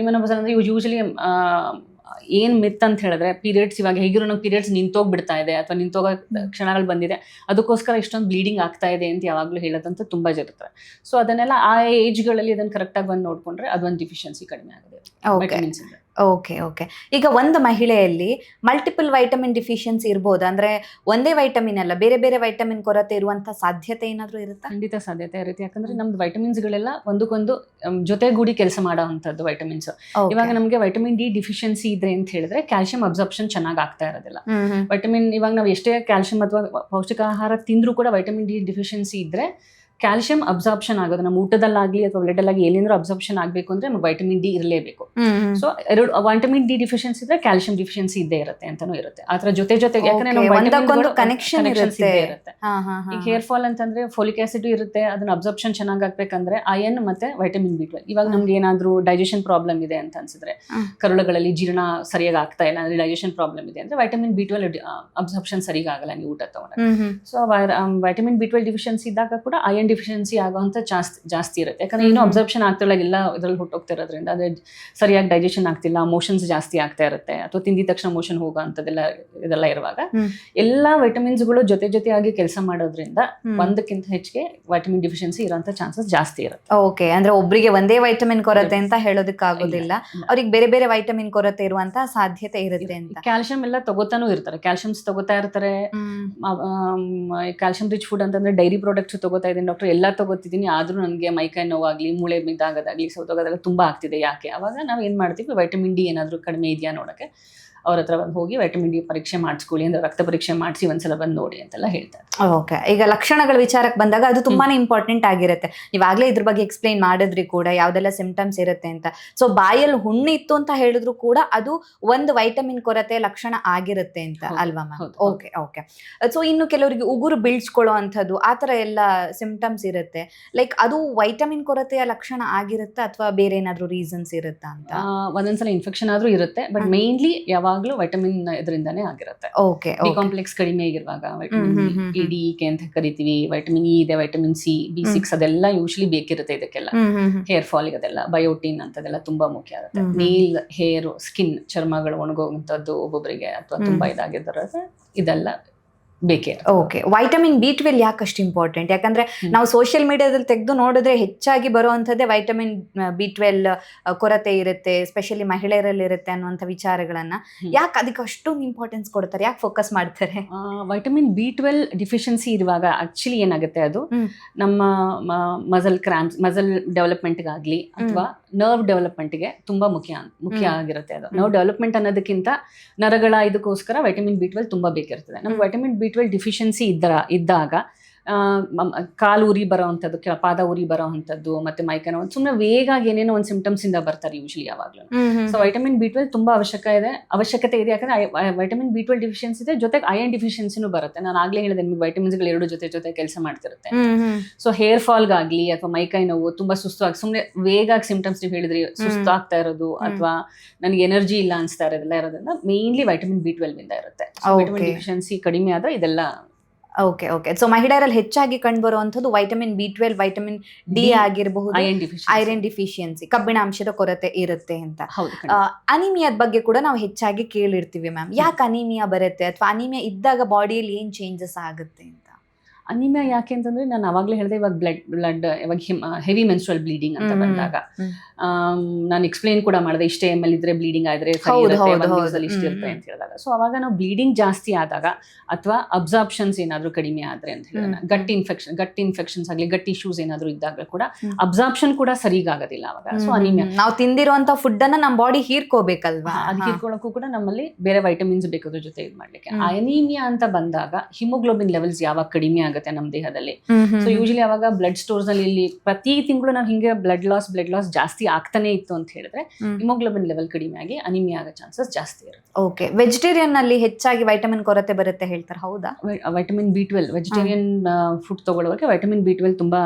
ಅಂದ್ರೆ ಯೂಶಲಿ ಏನ್ ಮಿತ್ ಅಂತ ಹೇಳಿದ್ರೆ, ಪೀರಿಯಡ್ಸ್ ಇವಾಗ ಹೇಗಿರೋ ನಾವು ಪೀರಿಯಡ್ಸ್ ನಿಂತೋಗ್ಬಿಡ್ತಾ ಇದೆ ಅಥವಾ ನಿಂತೋಗೋ ಕ್ಷಣಗಳು ಬಂದಿದೆ, ಅದಕ್ಕೋಸ್ಕರ ಇಷ್ಟೊಂದು ಬ್ಲೀಡಿಂಗ್ ಆಗ್ತಾ ಇದೆ ಅಂತ ಯಾವಾಗಲೂ ಹೇಳೋದಂತ ತುಂಬಾ ಜರುತ್ತೆ. ಸೊ ಅದನ್ನೆಲ್ಲ ಆ ಏಜ್ಗಳಲ್ಲಿ ಅದನ್ನ ಕರೆಕ್ಟಾಗಿ ಬಂದು ನೋಡ್ಕೊಂಡ್ರೆ ಅದೊಂದು ಡಿಫಿಷಿಯನ್ಸಿ ಕಡಿಮೆ ಆಗುತ್ತೆ. ಓಕೆ. ಈಗ ಒಂದು ಮಹಿಳೆಯಲ್ಲಿ ಮಲ್ಟಿಪಲ್ ವೈಟಮಿನ್ ಡಿಫಿಷಿಯನ್ಸಿ ಇರ್ಬೋದು, ಅಂದ್ರೆ ಒಂದೇ ವೈಟಮಿನ್ ಅಲ್ಲ, ಬೇರೆ ಬೇರೆ ವೈಟಮಿನ್ ಕೊರತೆ ಇರುವಂತ ಸಾಧ್ಯತೆ ಏನಾದ್ರೂ ಇರುತ್ತಾ? ಖಂಡಿತ ಸಾಧ್ಯತೆ ಇರುತ್ತೆ. ಯಾಕಂದ್ರೆ ನಮ್ದು ವೈಟಮಿನ್ಸ್ ಗಳೆಲ್ಲ ಒಂದಕ್ಕೊಂದು ಜೊತೆಗೂಡಿ ಕೆಲಸ ಮಾಡೋ ಅಂಥದ್ದು ವೈಟಮಿನ್ಸ್. ಇವಾಗ ನಮಗೆ ವೈಟಮಿನ್ ಡಿ ಡಿಫಿಷಿಯನ್ಸಿ ಇದೆ ಅಂತ ಹೇಳಿದ್ರೆ ಕ್ಯಾಲ್ಸಿಯಂ ಅಬ್ಸಾರ್ಪ್ಷನ್ ಚೆನ್ನಾಗಿ ಆಗ್ತಾ ಇರೋದಿಲ್ಲ. ಇವಾಗ ನಾವು ಎಷ್ಟೇ ಕ್ಯಾಲ್ಸಿಯಂ ಅಥವಾ ಪೌಷ್ಟಿಕ ಆಹಾರ ತಿಂದ್ರೂ ಕೂಡ ವೈಟಮಿನ್ ಡಿ ಡಿಫಿಷಿಯನ್ಸಿ ಇದ್ರೆ ಕ್ಯಾಲ್ಸಿಯಂ ಅಬ್ಸಾರ್ಪ್ಷನ್ ಆಗೋದು ನಮ್ಮ ಊಟದಲ್ಲಾಗ್ಲಿ ಅಥವಾ ಬ್ಲಡ್ ಅಲ್ಲಾಗಿ ಏನೇನಾದ್ರೂ ಅಬ್ಸಾರ್ಪ್ಷನ್ ಆಗಬೇಕು ಅಂದ್ರೆ ನಮಗೆ ವೈಟಮಿನ್ ಡಿ ಇರಲೇಬೇಕು. ಸೊ ವೈಟಮಿನ್ ಡಿ ಡಿಫಿಷಿಯನ್ಸಿ ಇದ್ರೆ ಕ್ಯಾಲ್ಸಿಯಂ ಡಿಫಿಷಿಯನ್ಸಿ ಇದ್ದೇ ಇರುತ್ತೆ ಅಂತಾನು ಇರುತ್ತೆ. ಅದರ ಜೊತೆಗೆ ಯಾಕಂದ್ರೆ ಕನೆಕ್ಷನ್ ಇರುತ್ತೆ. ಈಗ ಹೇರ್ ಫಾಲ್ ಅಂತಂದ್ರೆ ಫೋಲಿಕ್ ಆಸಿಡ್ ಇರುತ್ತೆ, ಅದನ್ನ ಅಬ್ಸಾರ್ಪ್ಷನ್ ಚೆನ್ನಾಗಿ ಆಗ್ಬೇಕಂದ್ರೆ ಅಯನ್ ಮತ್ತೆ ವೈಟಮಿನ್ ಬಿ12. ಇವಾಗ ನಮ್ಗೆ ಏನಾದ್ರೂ ಡೈಜೆಷನ್ ಪ್ರಾಬ್ಲಮ್ ಇದೆ ಅಂತ ಅನ್ಸಿದ್ರೆ, ಕರುಳುಗಳಲ್ಲಿ ಜೀರ್ಣ ಸರಿಯಾಗಿ ಆಗ್ತಾ ಇಲ್ಲ ಅಂದ್ರೆ ಡೈಜೆಷನ್ ಪ್ರಾಬ್ಲಮ್ ಇದೆ ಅಂದ್ರೆ ವೈಟಮಿನ್ ಬಿ12 ಅಬ್ಸಾರ್ಪ್ಷನ್ ಸರಿಯಾಗಿ ಆಗಲ್ಲ ನೀವು ಊಟ ತಗೊಂಡ್ರೆ. ಸೊ ವೈಟಮಿನ್ ಬಿ12 ಡಿಫಿಷಿಯನ್ಸಿ ಇದ್ದಾಗ ಕೂಡ ಅಯನ್ ಡಿಫಿಷಿಯನ್ಸಿ ಆಗುವಂತ ಜಾಸ್ತಿ ಇರುತ್ತೆ. ಯಾಕಂದ್ರೆ ಇನ್ನೂ ಅಬ್ಸಾರ್ಪ್ಷನ್ ಆಗ್ತಿಲ್ಲ, ಎಲ್ಲ ಇದ್ರಲ್ಲಿ ಹುಟ್ಟೋಗ್ತಿರೋದ್ರಿಂದ ಅದೇ ಸರಿಯಾಗಿ ಡೈಜೆಷನ್ ಆಗ್ತಿಲ್ಲ, ಮೋಷನ್ಸ್ ಜಾಸ್ತಿ ಆಗ್ತಾ ಇರುತ್ತೆ, ಅಥವಾ ತಿಂದಿದ ತಕ್ಷಣ ಮೋಷನ್ ಹೋಗೋ ಅಂತದೆಲ್ಲ ಇದೆಲ್ಲ ಇರುವಾಗ ಎಲ್ಲಾ ವೈಟಮಿನ್ಸ್ಗಳು ಜೊತೆಯಾಗಿ ಕೆಲಸ ಮಾಡೋದ್ರಿಂದ ಒಂದಕ್ಕಿಂತ ಹೆಚ್ಚಿಗೆ ವೈಟಮಿನ್ ಡಿಫಿಷಿಯನ್ಸಿ ಇರೋಂಥ ಚಾನ್ಸಸ್ ಜಾಸ್ತಿ ಇರುತ್ತೆ. ಓಕೆ, ಅಂದ್ರೆ ಒಬ್ಬರಿಗೆ ಒಂದೇ ವೈಟಮಿನ್ ಕೊರತೆ ಅಂತ ಹೇಳೋದಕ್ಕೆ ಆಗೋದಿಲ್ಲ, ಅವ್ರಿಗೆ ಬೇರೆ ಬೇರೆ ವೈಟಮಿನ್ ಕೊರತೆ ಇರುವಂತಹ ಸಾಧ್ಯತೆ ಇರುತ್ತೆ ಅಂತ. ಕ್ಯಾಲ್ಸಿಯಂ ಎಲ್ಲ ತಗೋತಾನೂ ಇರ್ತಾರೆ, ಕ್ಯಾಲ್ಸಿಯಮ್ಸ್ ತಗೋತಾ ಇರ್ತಾರೆ. ಕ್ಯಾಲ್ಸಿಯಂ ರಿಚ್ ಫುಡ್ ಅಂತಂದ್ರೆ ಡೈರಿ ಪ್ರಾಡಕ್ಟ್ಸ್ ತಗೋತಾ ಇದ್ದೀನಿ ಡಾಕ್ಟರ್, ಎಲ್ಲ ತಗೋತಿದ್ದೀನಿ, ಆದ್ರೂ ನನಗೆ ಮೈಕೈ ನೋವಾಗ್ಲಿ, ಮೂಳೆ ಬಿದ್ದಾಗೋದಾಗ್ಲಿ, ಸೌತೋಗೋದಾಗಲಿ ತುಂಬಾ ಆಗ್ತಿದೆ, ಯಾಕೆ? ಅವಾಗ ನಾವು ಏನ್ ಮಾಡ್ತೀವಿ, ವೈಟಮಿನ್ ಡಿ ಏನಾದ್ರೂ ಕಡಿಮೆ ಇದೆಯಾ ನೋಡಕ್ಕೆ ಅವ್ರ ಹತ್ರ ಬಂದು ಹೋಗಿ ವೈಟಮಿನ್ ಡಿ ಪರೀಕ್ಷೆ ಮಾಡಿಸ್ಕೊಳ್ಳಿ ಅಂದ್ರೆ ರಕ್ತ ಪರೀಕ್ಷೆ ಮಾಡಿಸಿ ಒಂದ್ಸಲ ಬಂದು ನೋಡಿ ಅಂತೆಲ್ಲ ಹೇಳ್ತಾರೆ. ಓಕೆ, ಈಗ ಲಕ್ಷಣಗಳ ವಿಚಾರಕ್ಕೆ ಬಂದಾಗ ಅದು ತುಂಬಾನೇ ಇಂಪಾರ್ಟೆಂಟ್ ಆಗಿರುತ್ತೆ. ನೀವಾಗ್ಲೇ ಇದ್ರ ಬಗ್ಗೆ ಎಕ್ಸ್ಪ್ಲೈನ್ ಮಾಡಿದ್ರಿ ಕೂಡ ಯಾವ್ದೆಲ್ಲ ಸಿಂಪ್ಟಮ್ಸ್ ಇರುತ್ತೆ ಅಂತ. ಸೊ ಬಾಯಲ್ಲಿ ಹುಣ್ಣು ಇತ್ತು ಅಂತ ಹೇಳಿದ್ರು ಕೂಡ ಅದು ಒಂದು ವೈಟಮಿನ್ ಕೊರತೆ ಲಕ್ಷಣ ಆಗಿರುತ್ತೆ ಅಂತ ಅಲ್ವಾ ಮ್ಯಾಮ್? ಓಕೆ. ಸೊ ಇನ್ನು ಕೆಲವರಿಗೆ ಉಗುರು ಬೀಳ್ಸ್ಕೊಳ್ಳೋ ಅಂಥದ್ದು ಆ ಥರ ಎಲ್ಲ ಸಿಂಪ್ಟಮ್ಸ್ ಇರುತ್ತೆ. ಲೈಕ್ ಅದು ವೈಟಮಿನ್ ಕೊರತೆಯ ಲಕ್ಷಣ ಆಗಿರುತ್ತಾ ಅಥವಾ ಬೇರೆ ಏನಾದ್ರು ರೀಸನ್ಸ್ ಇರುತ್ತಾ ಅಂತ? ಒಂದೊಂದ್ಸಲ ಇನ್ಫೆಕ್ಷನ್ ಆದ್ರೂ ಇರುತ್ತೆ, ಬಟ್ ಮೇನ್ಲಿ ಯಾವಾಗ್ಲೂ ವೈಟಮಿನ್ ಇದರಿಂದಾನೇ ಆಗಿರುತ್ತೆ. ಓಕೆ, ಬಿ ಕಾಂಪ್ಲೆಕ್ಸ್ ಕಡಿಮೆ ಆಗಿರುವಾಗ ವೈಟಮಿನ್ ಡಿ ಕೆ ಅಂತ ಕರಿತೀವಿ, ವೈಟಮಿನ್ ಇ ಇದೆ, ವೈಟಮಿನ್ ಸಿ, B6 ಅದೆಲ್ಲ ಯೂಶಲಿ ಬೇಕಿರುತ್ತೆ ಇದಕ್ಕೆಲ್ಲ. ಹೇರ್ ಫಾಲ್ ಅದೆಲ್ಲ ಬಯೋಟಿನ್ ಅಂತದೆಲ್ಲ ತುಂಬಾ ಮುಖ್ಯ ಆಗುತ್ತೆ. ನೇಲ್, ಹೇರ್, ಸ್ಕಿನ್, ಚರ್ಮಗಳು ಒಣಗೋಗುವಂತದ್ದು ಒಬ್ಬೊಬ್ಬರಿಗೆ ಅಥವಾ ತುಂಬಾ ಇದಾಗಿದ್ದಾರೆ, ಇದೆಲ್ಲ ಬೇಕೇ. ಓಕೆ, ವೈಟಮಿನ್ ಬಿ12 ಯಾಕಷ್ಟು ಇಂಪಾರ್ಟೆಂಟ್? ಯಾಕಂದ್ರೆ ನಾವು ಸೋಷಿಯಲ್ ಮೀಡಿಯಾದಲ್ಲಿ ತೆಗೆದು ನೋಡಿದ್ರೆ ಹೆಚ್ಚಾಗಿ ಬರುವಂಥದ್ದೇ ವೈಟಮಿನ್ ಬಿ12 ಕೊರತೆ ಇರುತ್ತೆ, ಸ್ಪೆಷಲಿ ಮಹಿಳೆಯರಲ್ಲಿ ಇರುತ್ತೆ ಅನ್ನುವಂಥ ವಿಚಾರಗಳನ್ನ ಯಾಕೆ ಅದಕ್ಕೆ ಅಷ್ಟೊಂದು ಇಂಪಾರ್ಟೆನ್ಸ್ ಕೊಡ್ತಾರೆ, ಯಾಕೆ ಫೋಕಸ್ ಮಾಡ್ತಾರೆ? ವೈಟಮಿನ್ ಬಿ12 ಡಿಫಿಷಿಯನ್ಸಿ ಇರುವಾಗ ಆಕ್ಚುಲಿ ಏನಾಗುತ್ತೆ, ಅದು ನಮ್ಮ ಮಸಲ್ ಡೆವಲಪ್ಮೆಂಟ್ಗಾಗ್ಲಿ ಅಥವಾ ನರ್ವ್ ಡೆವಲಪ್ಮೆಂಟ್ಗೆ ತುಂಬಾ ಮುಖ್ಯ ಆಗಿರುತ್ತೆ. ಅದು ನರ್ವ್ ಡೆವಲಪ್ಮೆಂಟ್ ಅನ್ನೋದಕ್ಕಿಂತ ನರಗಳ ಇದಕ್ಕೋಸ್ಕರ ವೈಟಮಿನ್ ಬಿ12 ತುಂಬಾ ಬೇಕಿರ್ತದೆ. ನಮ್ಗೆ ವೈಟಮಿನ್ ಬಿ12 ಡಿಫಿಷಿಯನ್ಸಿ ಇದ್ದಾಗ ಕಾಲು ಉರಿ ಬರೋವಂಥದ್ದು, ಪಾದ ಉರಿ ಬರೋವಂಥದ್ದು, ಮತ್ತೆ ಮೈಕೈ ನೋವು, ಸುಮ್ಮನೆ ವೇಗ ಏನೇನೋ ಒಂದು ಸಿಂಪ್ಟಮ್ಸ್ ಇಂದ ಬರ್ತಾರೆ ಯೂಶಲಿ ಯಾವಾಗ್ಲೂ. ಸೊ ವೈಟಮಿನ್ ಬಿ12 ತುಂಬಾ ಅವಶ್ಯಕತೆ ಇದೆ. ಯಾಕಂದ್ರೆ ವೈಟಮಿನ್ ಬಿ12 ಡಿಫಿಷಿಯನ್ಸಿ ಇದೆ, ಜೊತೆಗೆ ಅಯನ್ ಡಿಫಿಷಿಯನ್ಸಿನೂ ಬರುತ್ತೆ. ನಾನು ಆಗ್ಲೇ ಹೇಳಿದೆ ನಿಮ್ಗೆ ವೈಟಮಿನ್ಸ್ಗಳು ಎರಡು ಜೊತೆ ಕೆಲಸ ಮಾಡ್ತಿರುತ್ತೆ. ಸೊ ಹೇರ್ ಫಾಲ್ಗಾಗ್ಲಿ ಅಥವಾ ಮೈಕೈ ನೋವು, ತುಂಬಾ ಸುಸ್ತಾಗಿ ಸುಮ್ಮನೆ ವೇಗ ಸಿಂಪ್ಟಮ್ಸ್ ನೀವು ಹೇಳಿದ್ರಿ, ಸುಸ್ತಾಗ್ತಾ ಇರೋದು ಅಥವಾ ನನಗೆ ಎನರ್ಜಿ ಇಲ್ಲ ಅನ್ಸ್ತಾ ಇರೋದ್ರಿಂದ ಮೇನ್ಲಿ ವೈಟಮಿನ್ ಬಿ12 ಇಂದ ಇರುತ್ತೆ. ವೈಟಮಿನ್ ಡಿಫಿಷಿಯನ್ಸಿ ಕಡಿಮೆ ಆದ್ರೆ ಇದೆಲ್ಲ. ಓಕೆ. ಸೊ ಮಹಿಳೆಯರಲ್ಲಿ ಹೆಚ್ಚಾಗಿ ಕಂಡು ಬರುವಂತದ್ದು ವೈಟಮಿನ್ ಬಿ12, ವೈಟಮಿನ್ ಡಿ ಆಗಿರಬಹುದು, ಐರನ್ ಡಿಫಿಷಿಯನ್ಸಿ, ಕಬ್ಬಿಣಾಂಶದ ಕೊರತೆ ಇರುತ್ತೆ ಅಂತ. ಅನಿಮಿಯಾದ ಬಗ್ಗೆ ಕೂಡ ನಾವು ಹೆಚ್ಚಾಗಿ ಕೇಳಿರ್ತೀವಿ ಮ್ಯಾಮ್. ಯಾಕೆ ಅನಿಮಿಯಾ ಬರುತ್ತೆ ಅಥವಾ ಅನಿಮಿಯಾ ಇದ್ದಾಗ ಬಾಡಿಯಲ್ಲಿ ಏನ್ ಚೇಂಜಸ್ ಆಗುತ್ತೆ ಅಂತ? ಅನಿಮಿಯಾ ಯಾಕೆ ಅಂತಂದ್ರೆ ನಾನು ಅವಾಗಲೇ ಹೇಳಿದೆ, ಇವಾಗ ಬ್ಲಡ್ ಇವಾಗ ಹೆವಿ ಮೆನ್ಸ್ಟ್ರುವಲ್ ಬ್ಲೀಡಿಂಗ್ ಅಂತ ಬಂದಾಗ ನಾನು ಎಕ್ಸ್ಪ್ಲೇನ್ ಕೂಡ ಮಾಡಿದೆ, ಇಷ್ಟೇ ML ಇದ್ರೆ ಬ್ಲೀಡಿಂಗ್ ಆದ್ರೆ ಇಷ್ಟ ಇರುತ್ತೆ ಅಂತ ಹೇಳಿದಾಗ. ಸೊ ಅವಾಗ ನಾವು ಬ್ಲೀಡಿಂಗ್ ಜಾಸ್ತಿ ಆದಾಗ ಅಥವಾ ಅಬ್ಸಾರ್ಪ್ಷನ್ಸ್ ಏನಾದ್ರು ಕಡಿಮೆ ಆದ್ರೆ ಅಂತ ಹೇಳಿದ್ರೆ, ಗಟ್ ಇನ್ಫೆಕ್ಷನ್ಸ್ ಆಗಲಿ, ಗಟ್ ಇಶ್ಯೂಸ್ ಏನಾದ್ರು ಇದ್ದಾಗ ಕೂಡ ಅಬ್ಸಾರ್ಪ್ಷನ್ ಕೂಡ ಸರಿಗಾಗೋದಿಲ್ಲ ಅವಾಗ. ಸೊ ಅನಿಮಿಯಾ, ನಾವು ತಿಂದಿರುವಂತ ಫುಡ್ ಅನ್ನ ನಮ್ಮ ಬಾಡಿ ಹೀರ್ಕೋಬೇಕಲ್ವಾ, ಅದು ಹೀರ್ಕೊಳ್ಳೋಕ್ಕೂ ಕೂಡ ನಮ್ಮಲ್ಲಿ ಬೇರೆ ವೈಟಮಿನ್ಸ್ ಬೇಕು ಅದ್ರ ಜೊತೆ ಇದು ಮಾಡ್ಲಿಕ್ಕೆ. ಅನಿಮಿಯಾ ಅಂತ ಬಂದಾಗ ಹಿಮೋಗ್ಲೋಬಿನ್ ಲೆವೆಲ್ಸ್ ಯಾವಾಗ ಕಡಿಮೆ ಆಗುತ್ತೆ ಆಗುತ್ತೆ ನಮ್ಮ ದೇಹದಲ್ಲಿ. ಸೊ ಯೂಶಲಿ ಅವಾಗ ಬ್ಲಡ್ ಸ್ಟೋರ್ಸ್ ನಲ್ಲಿ ಇಲ್ಲಿ ಪ್ರತಿ ತಿಂಗಳು ನಾವು ಹಿಂಗೆ ಬ್ಲಡ್ ಲಾಸ್ ಜಾಸ್ತಿ ಆಗ್ತಾನೆ ಇತ್ತು ಅಂತ ಹೇಳಿದ್ರೆ ಹಿಮೋಗ್ಲೋಬಿನ್ ಲೆವೆಲ್ ಕಡಿಮೆ ಆಗಿ ಅನಿಮಿಯಾ ಆಗೋ ಚಾನ್ಸಸ್ ಜಾಸ್ತಿ ಇರುತ್ತೆ. ಓಕೆ, ವೆಜಿಟೇರಿಯನ್ ನಲ್ಲಿ ಹೆಚ್ಚಾಗಿ ವೈಟಮಿನ್ ಕೊರತೆ ಬರುತ್ತೆ ಹೇಳ್ತಾರೆ, ಹೌದಾ? ವೈಟಮಿನ್ B12 ವೆಜಿಟೇರಿಯನ್ ಫುಡ್ ತಗೊಳ್ಳುವಾಗ ವೈಟಮಿನ್ B12 ತುಂಬಾ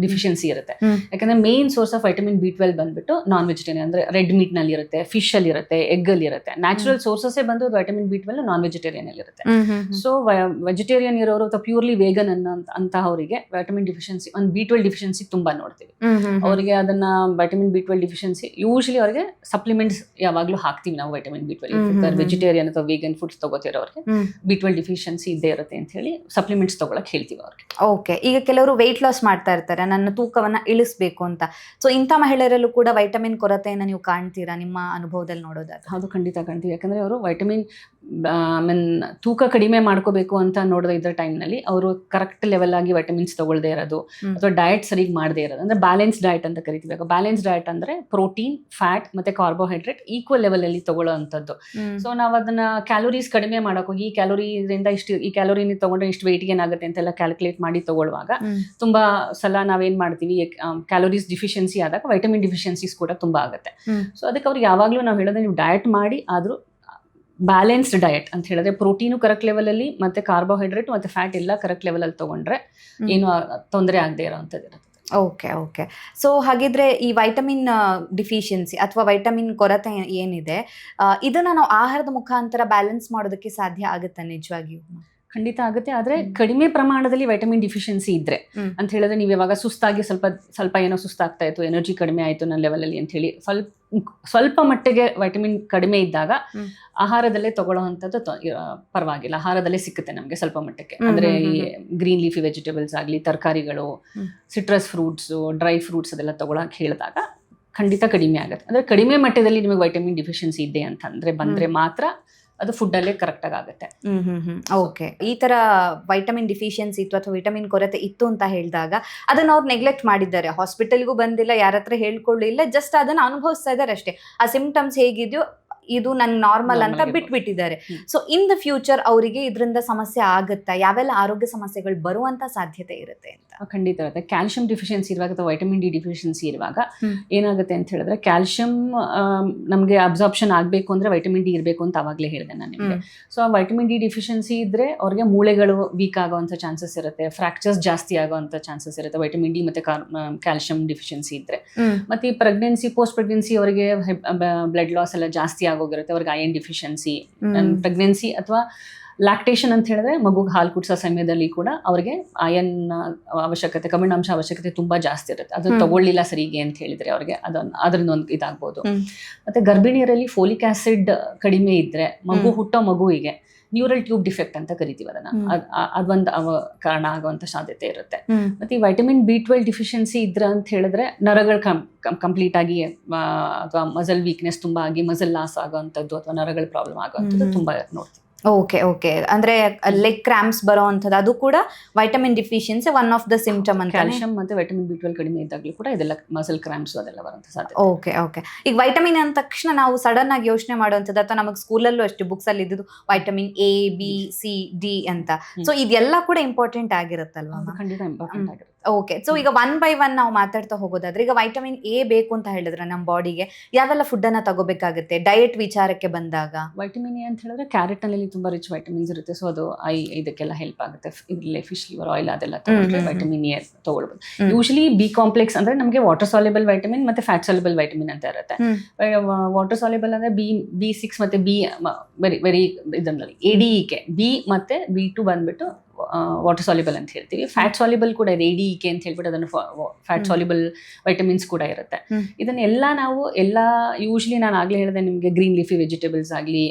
ಡಿಫಿಷಿಯನ್ಸಿ ಇರುತ್ತೆ. ಯಾಕಂದ್ರೆ main source of vitamin B12 ಬಂದ್ಬಿಟ್ಟು ನಾನ್ ವೆಜಿಟೇರಿಯನ್ ಅಂದ್ರೆ ರೆಡ್ ಮೀಟ್ ನಲ್ಲಿ ಇರುತ್ತೆ, ಫಿಶ್ ಅಲ್ಲಿ ಇರುತ್ತೆ, ಎಗ್ ಅಲ್ಲಿ ಇರುತ್ತೆ. ನ್ಯಾಚುರಲ್ ಸೋರ್ಸಸ್ ಬಂದು ವೈಟಮಿನ್ B12 ನಾನ್ ವೆಜಿಟೇರಿಯನ್ ಅಲ್ಲಿ ಇರುತ್ತೆ. ಸೊ ವೆಜಿಟೇರಿಯನ್ ಇರೋರು ಅಥವಾ ಪ್ಯೂರ್ಲಿ ವೇಗನ್ ಅಂತಹವರಿಗೆ ವೈಟಮಿನ್ ಡಿಫಿಷಿಯನ್ಸಿ ಒಂದು B12 ಡಿಫಿಷಿಯನ್ಸಿ ತುಂಬಾ ನೋಡ್ತೀವಿ. ಅವರಿಗೆ ಅದನ್ನ ವೈಟಮಿನ್ B12 ಡಿಫಿಷಿಯನ್ಸಿ ಯೂಶಲಿ ಅವರಿಗೆ ಸಪ್ಲಿಮೆಂಟ್ಸ್ ಯಾವಾಗ್ಲೂ ಹಾಕ್ತೀವಿ ನಾವು ವೈಟಮಿನ್ B12. ವೆಜಿಟೇರಿಯನ್ ಅಥವಾ ವೇಗನ್ ಫುಡ್ಸ್ ತಗೋತಿರೋರಿಗೆ B12 ಡಿಫಿಷಿಯನ್ಸಿ ಇದ್ದೇ ಇರುತ್ತೆ ಅಂತ ಹೇಳಿ ಸಪ್ಲಿಮೆಂಟ್ಸ್ ತಗೊಳಕ್ ಹೇಳ್ತೀವಿ ಅವ್ರಿಗೆ. ಓಕೆ, ಈಗ ಕೆಲವರು ವೆಯ್ಟ್ ಲಾಸ್ ಮಾಡ್ತಾ ಇರ್ತಾರೆ, ನನ್ನ ತೂಕವನ್ನ ಇಳಿಸ್ಬೇಕು ಅಂತ. ಸೊ ಇಂಥ ಮಹಿಳೆಯರಲ್ಲೂ ಕೂಡ ವೈಟಮಿನ್ ಕೊರತೆಯನ್ನು ನೀವು ಕಾಣ್ತೀರಾ ನಿಮ್ಮ ಅನುಭವದಲ್ಲಿ ನೋಡೋದಾದ್ರೆ? ಹೌದು, ಖಂಡಿತ ಕಾಣ್ತೀವಿ. ಯಾಕಂದ್ರೆ ಅವರು ವೈಟಮಿನ್ ತೂಕ ಕಡಿಮೆ ಮಾಡ್ಕೋಬೇಕು ಅಂತ ನೋಡೋ ಇದ್ರ ಟೈಮ್ನಲ್ಲಿ ಅವರು ಕರೆಕ್ಟ್ ಲೆವೆಲ್ ಆಗಿ ವೈಟಮಿನ್ಸ್ ತಗೊಳ್ದೇ ಇರೋದು ಅಥವಾ ಡಯಟ್ ಸರಿಗೆ ಮಾಡದೇ ಇರೋದು, ಅಂದ್ರೆ ಬ್ಯಾಲೆನ್ಸ್ ಡಯಟ್ ಅಂತ ಕರಿತೀವಿ. ಬ್ಯಾಲೆನ್ಸ್ ಡಯಟ್ ಅಂದ್ರೆ ಪ್ರೋಟೀನ್, ಫ್ಯಾಟ್ ಮತ್ತೆ ಕಾರ್ಬೋಹೈಡ್ರೇಟ್ ಈಕ್ವಲ್ ಲೆವೆಲ್ ಅಲ್ಲಿ ತಗೊಳ್ಳೋ ಅಂಥದ್ದು. ಸೊ ನಾವು ಅದನ್ನ ಕ್ಯಾಲೋರೀಸ್ ಕಡಿಮೆ ಮಾಡೋಕೆ ಈ ಕ್ಯಾಲೋರಿಯಿಂದ ಈ ಕ್ಯಾಲೋರಿನ ತಗೊಂಡ್ರೆ ಇಷ್ಟು ವೆಯ್ಟ್ ಏನಾಗುತ್ತೆ ಅಂತೆಲ್ಲ ಕ್ಯಾಲ್ಕುಲೇಟ್ ಮಾಡಿ ತಗೊಳ್ಳುವಾಗ ತುಂಬಾ ಸಲ ನಾವೇನ್ ಮಾಡ್ತೀವಿ, ಕ್ಯಾಲೋರೀಸ್ ಡಿಫಿಷಿಯನ್ಸಿ ಆದಾಗ ವೈಟಮಿನ್ ಡಿಫಿಷಿಯನ್ಸೀಸ್ ಕೂಡ ತುಂಬಾ ಆಗುತ್ತೆ. ಸೊ ಅದಕ್ಕೆ ಅವ್ರಿಗೆ ಯಾವಾಗ್ಲೂ ನಾವು ಹೇಳೋದು, ನೀವು ಡಯಟ್ ಮಾಡಿ ಆದ್ರೂ ಬ್ಯಾಲೆನ್ಸ್ಡ್ ಡಯಟ್ ಅಂತ ಹೇಳಿದ್ರೆ ಪ್ರೋಟೀನು ಕರೆಕ್ಟ್ ಲೆವೆಲ್ ಅಲ್ಲಿ ಮತ್ತೆ ಕಾರ್ಬೋಹೈಡ್ರೇಟ್ ಮತ್ತೆ ಫ್ಯಾಟ್ ಎಲ್ಲ ಕರೆಕ್ಟ್ ಲೆವೆಲ್ ಅಲ್ಲಿ ತಗೊಂಡ್ರೆ ಏನು ತೊಂದರೆ ಆಗದೆ ಇರೋಂಥದ್ದು ಇರುತ್ತೆ. ಓಕೆ. ಸೊ ಹಾಗಿದ್ರೆ ಈ ವೈಟಮಿನ್ ಡಿಫಿಷಿಯನ್ಸಿ ಅಥವಾ ವೈಟಮಿನ್ ಕೊರತೆ ಏನಿದೆ, ಇದನ್ನ ನಾವು ಆಹಾರದ ಮುಖಾಂತರ ಬ್ಯಾಲೆನ್ಸ್ ಮಾಡೋದಕ್ಕೆ ಸಾಧ್ಯ ಆಗುತ್ತಾ ನಿಜವಾಗಿಯೂ? ಖಂಡಿತ ಆಗುತ್ತೆ. ಆದ್ರೆ ಕಡಿಮೆ ಪ್ರಮಾಣದಲ್ಲಿ ವೈಟಮಿನ್ ಡಿಫಿಷಿಯನ್ಸಿ ಇದ್ರೆ ಅಂತ ಹೇಳಿದ್ರೆ, ನೀವು ಯಾವಾಗ ಸುಸ್ತಾಗಿ ಸ್ವಲ್ಪ ಏನೋ ಸುಸ್ತಾಗ್ತಾ ಇತ್ತು, ಎನರ್ಜಿ ಕಡಿಮೆ ಆಯ್ತು ನನ್ನ ಲೆವೆಲ್ ಅಲ್ಲಿ ಅಂತ ಹೇಳಿ ಸ್ವಲ್ಪ ಮಟ್ಟಿಗೆ ವೈಟಮಿನ್ ಕಡಿಮೆ ಇದ್ದಾಗ ಆಹಾರದಲ್ಲೇ ತಗೊಳ್ಳೋವಂಥದ್ದು ಪರವಾಗಿಲ್ಲ, ಆಹಾರದಲ್ಲೇ ಸಿಕ್ಕುತ್ತೆ ನಮಗೆ ಸ್ವಲ್ಪ ಮಟ್ಟಕ್ಕೆ. ಅಂದ್ರೆ ಈ ಗ್ರೀನ್ ಲೀಫಿ ವೆಜಿಟೇಬಲ್ಸ್ ಆಗಲಿ, ತರಕಾರಿಗಳು, ಸಿಟ್ರಸ್ ಫ್ರೂಟ್ಸ್, ಡ್ರೈ ಫ್ರೂಟ್ಸ್ ಅದೆಲ್ಲ ತಗೊಳಕ್ ಹೇಳಿದಾಗ ಖಂಡಿತ ಕಡಿಮೆ ಆಗುತ್ತೆ. ಅಂದ್ರೆ ಕಡಿಮೆ ಮಟ್ಟದಲ್ಲಿ ನಿಮಗೆ ವೈಟಮಿನ್ ಡಿಫಿಷಿಯನ್ಸಿ ಇದೆ ಅಂತಂದ್ರೆ ಬಂದ್ರೆ ಮಾತ್ರ ಅದು ಫುಡ್ ಅಲ್ಲೇ ಕರೆಕ್ಟ್ ಆಗುತ್ತೆ. ಓಕೆ, ಈ ತರ ವೈಟಮಿನ್ ಡಿಫಿಷಿಯನ್ಸಿ ಇತ್ತು ಅಥವಾ ವಿಟಮಿನ್ ಕೊರತೆ ಇತ್ತು ಅಂತ ಹೇಳಿದಾಗ ಅದನ್ನ ಅವ್ರು ನೆಗ್ಲೆಕ್ಟ್ ಮಾಡಿದ್ದಾರೆ, ಹಾಸ್ಪಿಟಲ್ಗೂ ಬಂದಿಲ್ಲ, ಯಾರ ಹತ್ರ ಹೇಳ್ಕೊಳ್ಳಿಲ್ಲ, ಜಸ್ಟ್ ಅದನ್ನ ಅನುಭವಿಸ್ತಾ ಇದ್ದಾರೆ ಅಷ್ಟೇ. ಆ ಸಿಂಪ್ಟಮ್ಸ್ ಹೇಗಿದೆಯೋ ಇದು ನನ್ ನಾರ್ಮಲ್ ಅಂತ ಬಿಟ್ಬಿಟ್ಟಿದ್ದಾರೆ. ಸೊ ಇನ್ ದ ಫ್ಯೂಚರ್ ಅವರಿಗೆ ಇದರಿಂದ ಸಮಸ್ಯೆ ಆಗುತ್ತಾ? ಯಾವೆಲ್ಲ ಆರೋಗ್ಯ ಸಮಸ್ಯೆಗಳು ಬರುವಂತ ಸಾಧ್ಯತೆ ಇರುತ್ತೆ ಅಂತ? ಖಂಡಿತ ಇರುತ್ತೆ. ಕ್ಯಾಲ್ಸಿಯಂ ಡಿಫಿಷಿಯನ್ಸಿ ಇರುವಾಗ ಅಥವಾ ವೈಟಮಿನ್ ಡಿ ಡಿಫಿಷಿಯನ್ಸಿ ಇರುವಾಗ ಏನಾಗುತ್ತೆ ಅಂತ ಹೇಳಿದ್ರೆ, ಕ್ಯಾಲ್ಸಿಯಂ ನಮಗೆ ಅಬ್ಸಾರ್ಪ್ಷನ್ ಆಗಬೇಕು ಅಂದ್ರೆ ವೈಟಮಿನ್ ಡಿ ಇರಬೇಕು ಅಂತ ಅವಾಗಲೇ ಹೇಳಿದೆ ನಾನು ನಿಮಗೆ. ಸೊ ಆ ವೈಟಮಿನ್ ಡಿ ಡಿಫಿಷಿಯನ್ಸಿ ಇದ್ರೆ ಅವ್ರಿಗೆ ಮೂಳೆಗಳು ವೀಕ್ ಆಗುವಂಥ ಚಾನ್ಸಸ್ ಇರುತ್ತೆ, ಫ್ರಾಕ್ಚರ್ಸ್ ಜಾಸ್ತಿ ಆಗುವಂಥ ಚಾನ್ಸಸ್ ಇರುತ್ತೆ ವೈಟಮಿನ್ ಡಿ ಮತ್ತೆ ಕ್ಯಾಲ್ಸಿಯಂ ಡಿಫಿಷಿಯನ್ಸಿ ಇದ್ರೆ. ಮತ್ತೆ ಈ ಪ್ರೆಗ್ನೆನ್ಸಿ, ಪೋಸ್ಟ್ ಪ್ರೆಗ್ನೆನ್ಸಿ ಅವರಿಗೆ ಬ್ಲಡ್ ಲಾಸ್ ಎಲ್ಲ ಜಾಸ್ತಿ ಆಗೋಗಿರುತ್ತೆ, ಅವ್ರಿಗೆ ಐರನ್ ಡಿಫಿಷಿಯನ್ಸಿ. ಪ್ರೆಗ್ನೆನ್ಸಿ ಅಥವಾ ಲ್ಯಾಕ್ಟೇಷನ್ ಅಂತ ಹೇಳಿದ್ರೆ ಮಗುಗೆ ಹಾಲು ಕುಡಿಸೋ ಸಮಯದಲ್ಲಿ ಕೂಡ ಅವ್ರಿಗೆ ಅಯನ್ ಅವಶ್ಯಕತೆ, ಕಬ್ಬಿಣಾಂಶ ಅವಶ್ಯಕತೆ ತುಂಬಾ ಜಾಸ್ತಿ ಇರುತ್ತೆ. ಅದನ್ನ ತಗೊಳ್ಳಿಲ್ಲ ಸರಿಗೆ ಅಂತ ಹೇಳಿದ್ರೆ ಅವ್ರಿಗೆ ಅದರಿಂದ ಒಂದು ಇದಾಗ್ಬೋದು. ಮತ್ತೆ ಗರ್ಭಿಣಿಯರಲ್ಲಿ ಫೋಲಿಕ್ ಆಸಿಡ್ ಕಡಿಮೆ ಇದ್ರೆ ಹುಟ್ಟೋ ಮಗುವಿಗೆ ನ್ಯೂರಲ್ ಟ್ಯೂಬ್ ಡಿಫೆಕ್ಟ್ ಅಂತ ಕರಿತೀವಿ ಅದನ್ನ, ಅದೊಂದು ಕಾರಣ ಆಗುವಂತ ಸಾಧ್ಯತೆ ಇರುತ್ತೆ. ಮತ್ತೆ ಈ ವೈಟಮಿನ್ B12 ಡಿಫಿಷಿಯನ್ಸಿ ಇದ್ರ ಅಂತ ಹೇಳಿದ್ರೆ ನರಗಳು ಕಂಪ್ಲೀಟ್ ಆಗಿ ಅಥವಾ ಮಸಲ್ ವೀಕ್ನೆಸ್ ತುಂಬಾ ಆಗಿ ಮಸಲ್ ಲಾಸ್ ಆಗುವಂಥದ್ದು ಅಥವಾ ನರಗಳ ಪ್ರಾಬ್ಲಮ್ ಆಗುವಂಥದ್ದು ತುಂಬಾ ನೋಡ್ತೀವಿ. ಓಕೆ, ಅಂದ್ರೆ ಲೆಗ್ ಕ್ರಾಂಪ್ಸ್ ಬರೋ ಅಂಥದ್ದು ಅದು ಕೂಡ vitamin deficiency one of the symptom ಅಂತ. ಕ್ಯಾಲ್ಸಿಯಂ ಮತ್ತೆ ವೈಟಮಿನ್ B12 ಕಡಿಮೆ ಇದ್ದಾಗಲೂ ಕೂಡ ಇದೆಲ್ಲ ಮಸಲ್ ಕ್ರಾಂಪ್ಸ್ ಅದೆಲ್ಲ ಬರುವಂತ ಸಾಧ್ಯತೆ. ಓಕೆ. ಈಗ ವೈಟಮಿನ್ ಅಂದ ತಕ್ಷಣ ನಾವು ಸಡನ್ ಆಗಿ ಯೋಚನೆ ಮಾಡುವಂಥದ್ದು, ಅಥವಾ ನಮಗೆ ಸ್ಕೂಲಲ್ಲೂ ಅಷ್ಟೇ ಬುಕ್ಸ್ ಅಲ್ಲಿ ಇದ್ದು vitamin A, B, C, D ಅಂತ. ಸೊ ಇದೆಲ್ಲ ಕೂಡ ಇಂಪಾರ್ಟೆಂಟ್ ಆಗಿರುತ್ತಲ್ವಾ? ಖಂಡಿತ ಇಂಪಾರ್ಟೆಂಟ್ ಆಗಿರುತ್ತೆ. ಓಕೆ, ಸೊ ಈಗ 1 by 1 ನಾವು ಮಾತಾಡ್ತಾ ಹೋಗೋದಾದ್ರೆ, ಈಗ ವೈಟಮಿನ್ A ಬೇಕು ಅಂತ ಹೇಳಿದ್ರೆ ನಮ್ಮ ಬಾಡಿಗೆ ಯಾವೆಲ್ಲ ಫುಡ್ ಅನ್ನ ತಗೋಬೇಕಾಗುತ್ತೆ ಡಯಟ್ ವಿಚಾರಕ್ಕೆ ಬಂದಾಗ? ವೈಟಮಿನ್ A ಅಂತ ಹೇಳಿದ್ರೆ ಕ್ಯಾರೆಟ್ ನಲ್ಲಿ ತುಂಬಾ ರಿಚ್ ವೈಟಮಿನ್ಸ್ ಇರುತ್ತೆ. ಸೊ ಅದು ಇದಕ್ಕೆಲ್ಲ ಹೆಲ್ಪ್ ಆಗುತ್ತೆ. ಇದರಲ್ಲಿ ಫಿಶ್ ಲಿವರ್ ಆಯಿಲ್ ಅದೆಲ್ಲ ತಗೊಂಡ್ರೆ ವೈಟಮಿನ್ A ತಗೊಳ್ಬೋದು. ಯೂಶಲಿ ಬಿ ಕಾಂಪ್ಲೆಕ್ಸ್ ಅಂದ್ರೆ ನಮಗೆ ವಾಟರ್ ಸಾಲ್ಯುಬಲ್ ವೈಟಮಿನ್ ಮತ್ತೆ ಫ್ಯಾಟ್ ಸಾಲ್ಯುಬಲ್ ವೈಟಮಿನ್ ಅಂತ ಇರುತ್ತೆ. ವಾಟರ್ ಸಾಲ್ಯುಬಲ್ ಅಂದ್ರೆ B6 ಮತ್ತೆ ಬಿ ವೆರಿ ಇದರಲ್ಲಿ ADEK, ಬಿ ಮತ್ತೆ B2 ಬಂದ್ಬಿಟ್ಟು ವಾಟರ್ ಸಾಲ್ಯುಬಲ್ ಅಂತ ಹೇಳ್ತೀವಿ. ಫ್ಯಾಟ್ ಸಾಲ್ಯುಬಲ್ ಕೂಡ ಇದೆ, ADEK ಅಂತ ಹೇಳ್ಬಿಟ್ಟು ಅದನ್ನು ಫ್ಯಾಟ್ ಸಾಲ್ಯುಬಲ್ ವೈಟಮಿನ್ಸ್ ಕೂಡ ಇರುತ್ತೆ. ಇದನ್ನೆಲ್ಲ ನಾವು ಯೂಶಲಿ ನಾನು ಆಗ್ಲೇ ಹೇಳಿದೆ ನಿಮಗೆ, ಗ್ರೀನ್ ಲೀಫಿ ವೆಜಿಟೇಬಲ್ಸ್ ಆಗಲಿ,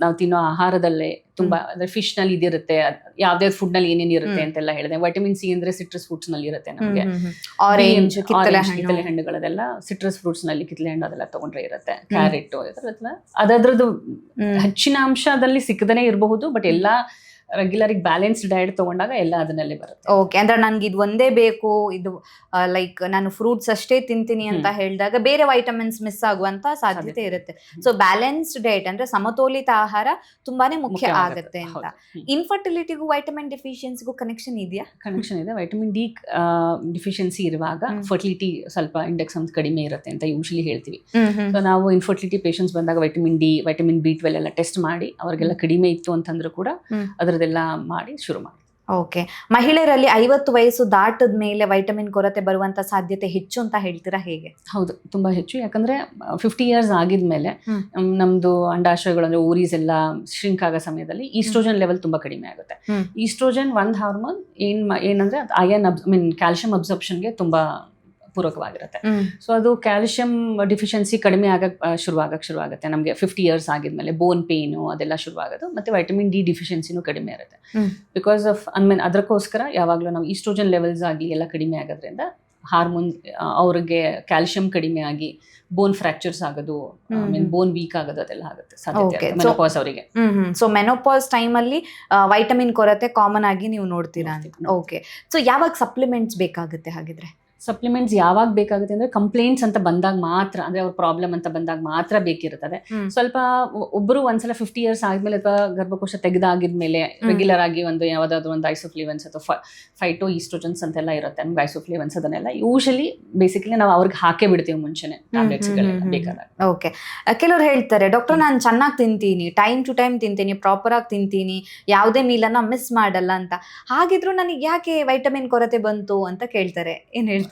ನಾವು ತಿನ್ನೋ ಆಹಾರದಲ್ಲೇ ತುಂಬಾ ಅಂದ್ರೆ ಫಿಶ್ ನಲ್ಲಿ ಇದಿರುತ್ತೆ, ಯಾವ್ದಾವ್ದು ಫುಡ್ ನಲ್ಲಿ ಏನೇನು ಇರುತ್ತೆ ಅಂತೆಲ್ಲ ಹೇಳಿದೆ. ವೈಟಮಿನ್ ಸಿ ಅಂದ್ರೆ ಸಿಟ್ರಸ್ ಫ್ರೂಟ್ಸ್ ನಲ್ಲಿ ಇರುತ್ತೆ ನಮಗೆ. ಆರೆಂಜ್, ಕಿತ್ತಳೆ ಹಣ್ಣುಗಳದೆಲ್ಲ ಸಿಟ್ರಸ್ ಫ್ರೂಟ್ಸ್ ನಲ್ಲಿ ಕಿತ್ತಳೆ ಹಣ್ಣು ಅದೆಲ್ಲ ತಗೊಂಡ್ರೆ ಇರುತ್ತೆ. ಕ್ಯಾರೆಟ್ ಅದರದ್ದು ಹೆಚ್ಚಿನ ಅಂಶದಲ್ಲಿ ಸಿಕ್ಕದೇ ಇರಬಹುದು, ಬಟ್ ಎಲ್ಲಾ ರೆಗ್ಯುಲರ್ ಬ್ಯಾಲೆನ್ಸ್ಡ್ ಡಯಟ್ ತಗೊಂಡಾಗ ಎಲ್ಲ ಅದನ್ನಲ್ಲಿ ಬರುತ್ತೆ. ಓಕೆ, ಅಂದ್ರೆ ನನ್ಗೆ ಇದು ಒಂದೇ ಬೇಕು, ಇದು ಲೈಕ್ ನಾನು ಫ್ರೂಟ್ಸ್ ಅಷ್ಟೇ ತಿಂತೀನಿ ಅಂತ ಹೇಳಿದಾಗ ಬೇರೆ ವೈಟಮಿನ್ಸ್ ಮಿಸ್ ಆಗುವಂತ ಸಾಧ್ಯತೆ ಇರುತ್ತೆ. ಸೊ ಬ್ಯಾಲೆನ್ಸ್ಡ್ ಡಯಟ್ ಅಂದ್ರೆ ಸಮತೋಲಿತ ಆಹಾರ ತುಂಬಾನೇ ಮುಖ್ಯ ಆಗುತ್ತೆ ಅಂತ. ಇನ್ಫರ್ಟಿಲಿಟಿಗೂ ವೈಟಮಿನ್ ಡೆಫಿಷಿಯನ್ಸಿಗೂ ಕನೆಕ್ಷನ್ ಇದೆಯಾ? ಕನೆಕ್ಷನ್ ಇದೆ. ವೈಟಮಿನ್ ಡಿ ಡಿಫಿಷಿಯನ್ಸಿ ಇರುವಾಗ ಫರ್ಟಿಲಿಟಿ ಸ್ವಲ್ಪ ಇಂಡೆಕ್ಸ್ ಅಂತ ಕಡಿಮೆ ಇರುತ್ತೆ ಅಂತ ಯೂಶಲಿ ಹೇಳ್ತೀವಿ. ಸೊ ನಾವು ಇನ್ಫರ್ಟಿಲಿಟಿ ಪೇಷಂಟ್ಸ್ ಬಂದಾಗ ವೈಟಮಿನ್ ಡಿ, ವೈಟಮಿನ್ B12 ಎಲ್ಲ ಟೆಸ್ಟ್ ಮಾಡಿ ಅವ್ರಿಗೆಲ್ಲ ಕಡಿಮೆ ಇತ್ತು ಅಂತಂದ್ರೂ ಕೂಡ ಅದರದೆಲ್ಲ ಮಾಡಿ ಶುರು ಮಾಡಿ. ಓಕೆ, ಮಹಿಳೆಯರಲ್ಲಿ 50 ವಯಸ್ಸು ದಾಟದ ಮೇಲೆ ವೈಟಮಿನ್ ಕೊರತೆ ಬರುವಂತ ಸಾಧ್ಯತೆ ಹೆಚ್ಚು ಅಂತ ಹೇಳ್ತೀರಾ, ಹೇಗೆ? ಹೌದು, ತುಂಬಾ ಹೆಚ್ಚು. ಯಾಕಂದ್ರೆ 50 years ಆಗಿದ್ಮೇಲೆ ನಮ್ದು ಅಂಡಾಶಯಗಳು ಅಂದ್ರೆ ಓರೀಸ್ ಎಲ್ಲ ಶ್ರಿಂಕ್ ಆಗೋ ಸಮಯದಲ್ಲಿ ಈಸ್ಟ್ರೋಜನ್ ಲೆವೆಲ್ ತುಂಬಾ ಕಡಿಮೆ ಆಗುತ್ತೆ. ಈಸ್ಟ್ರೋಜನ್ ಒಂದು ಹಾರ್ಮೋನ್ ಏನಂದ್ರೆ ಕ್ಯಾಲ್ಸಿಯಂ ಅಬ್ಸರ್ಪ್ಷನ್ಗೆ ತುಂಬಾ ಪೂರಕವಾಗಿರುತ್ತೆ. ಸೊ ಅದು ಕ್ಯಾಲ್ಸಿಯಂ ಡಿಫಿಷಿಯನ್ಸಿ ಕಡಿಮೆ ಶುರುವಾಗುತ್ತೆ ನಮಗೆ 50 years ಆಗಿದ್ಮೇಲೆ. ಬೋನ್ ಪೇನು ಅದೆಲ್ಲ ಶುರುವಾಗೋದು, ಮತ್ತೆ ವೈಟಮಿನ್ ಡಿ ಡಿಫಿಷಿಯನ್ಸಿನೂ ಕಡಿಮೆ ಇರುತ್ತೆ. ಬಿಕಾಸ್ ಆಫ್ ಅದಕ್ಕೋಸ್ಕರ ಯಾವಾಗಲೂ ನಾವು ಈಸ್ಟ್ರೋಜನ್ ಲೆವೆಲ್ಸ್ ಆಗಲಿ ಎಲ್ಲ ಕಡಿಮೆ ಆಗೋದ್ರಿಂದ ಹಾರ್ಮೋನ್ ಅವ್ರಿಗೆ ಕ್ಯಾಲ್ಸಿಯಂ ಕಡಿಮೆ ಆಗಿ ಬೋನ್ ಫ್ರಾಕ್ಚರ್ಸ್ ಆಗೋದು, ಬೋನ್ ವೀಕ್ ಆಗೋದು ಅದೆಲ್ಲ ಆಗುತ್ತೆ ಸಾಧ್ಯತೆ ಮೆನೋಪಾಸ್ ಅವರಿಗೆ. ಸೊ ಮೆನೋಪಾಸ್ ಟೈಮಲ್ಲಿ ವೈಟಮಿನ್ ಕೊರತೆ ಕಾಮನ್ ಆಗಿ ನೀವು ನೋಡ್ತೀರಾ? ಓಕೆ, ಸೊ ಯಾವಾಗ ಸಪ್ಲಿಮೆಂಟ್ಸ್ ಬೇಕಾಗುತ್ತೆ ಹಾಗಿದ್ರೆ? ಸಪ್ಲಿಮೆಂಟ್ಸ್ ಯಾವಾಗ ಬೇಕಾಗುತ್ತೆ ಅಂದ್ರೆ ಕಂಪ್ಲೇಂಟ್ಸ್ ಅಂತ ಬಂದಾಗ ಮಾತ್ರ, ಅಂದ್ರೆ ಅವ್ರ ಪ್ರಾಬ್ಲಮ್ ಅಂತ ಬಂದಾಗ ಮಾತ್ರ ಬೇಕಿರುತ್ತದೆ. ಸ್ವಲ್ಪ ಒಬ್ಬರು ಒಂದ್ಸಲ 50 years ಆದ್ಮೇಲೆ ಅಥವಾ ಗರ್ಭಕೋಶ ತೆಗೆದಾಗಿದ್ಮೇಲೆ ರೆಗ್ಯುಲರ್ ಆಗಿ ಯಾವ್ದಾದ್ರು ಒಂದು ಐಸೋಫ್ಲೇವನ್ಸ್ ಅಥವಾ ಫೈಟೋ ಈಸ್ಟ್ರೋಜನ್ಸ್ ಅಂತೆಲ್ಲ ಇರುತ್ತೆ, ನಮ್ಗೆ ಐಸೋಫ್ಲೇವನ್ಸ್ ಅದನ್ನೆಲ್ಲ ಯೂಶಲಿ ಬೇಸಿಕಲಿ ನಾವು ಅವ್ರಿಗೆ ಹಾಕೇ ಬಿಡ್ತೀವಿ ಮುಂಚೆನೆ ಟ್ಯಾಬ್ಲೆಟ್ಸ್ ಬೇಕಾದಾಗ. ಓಕೆ, ಕೆಲವರು ಹೇಳ್ತಾರೆ ಡಾಕ್ಟರ್ ನಾನು ಚೆನ್ನಾಗಿ ತಿಂತೀನಿ, ಟೈಮ್ ಟು ಟೈಮ್ ತಿಂತೀನಿ, ಪ್ರಾಪರ್ ಆಗಿ ತಿಂತೀನಿ, ಯಾವುದೇ ಮೀಲನ್ನ ಮಿಸ್ ಮಾಡಲ್ಲ ಅಂತ. ಹಾಗಿದ್ರು ನನಗೆ ಯಾಕೆ ವೈಟಮಿನ್ ಕೊರತೆ ಬಂತು ಅಂತ ಕೇಳ್ತಾರೆ, ಏನ್ ಹೇಳ್ತೀರಾ?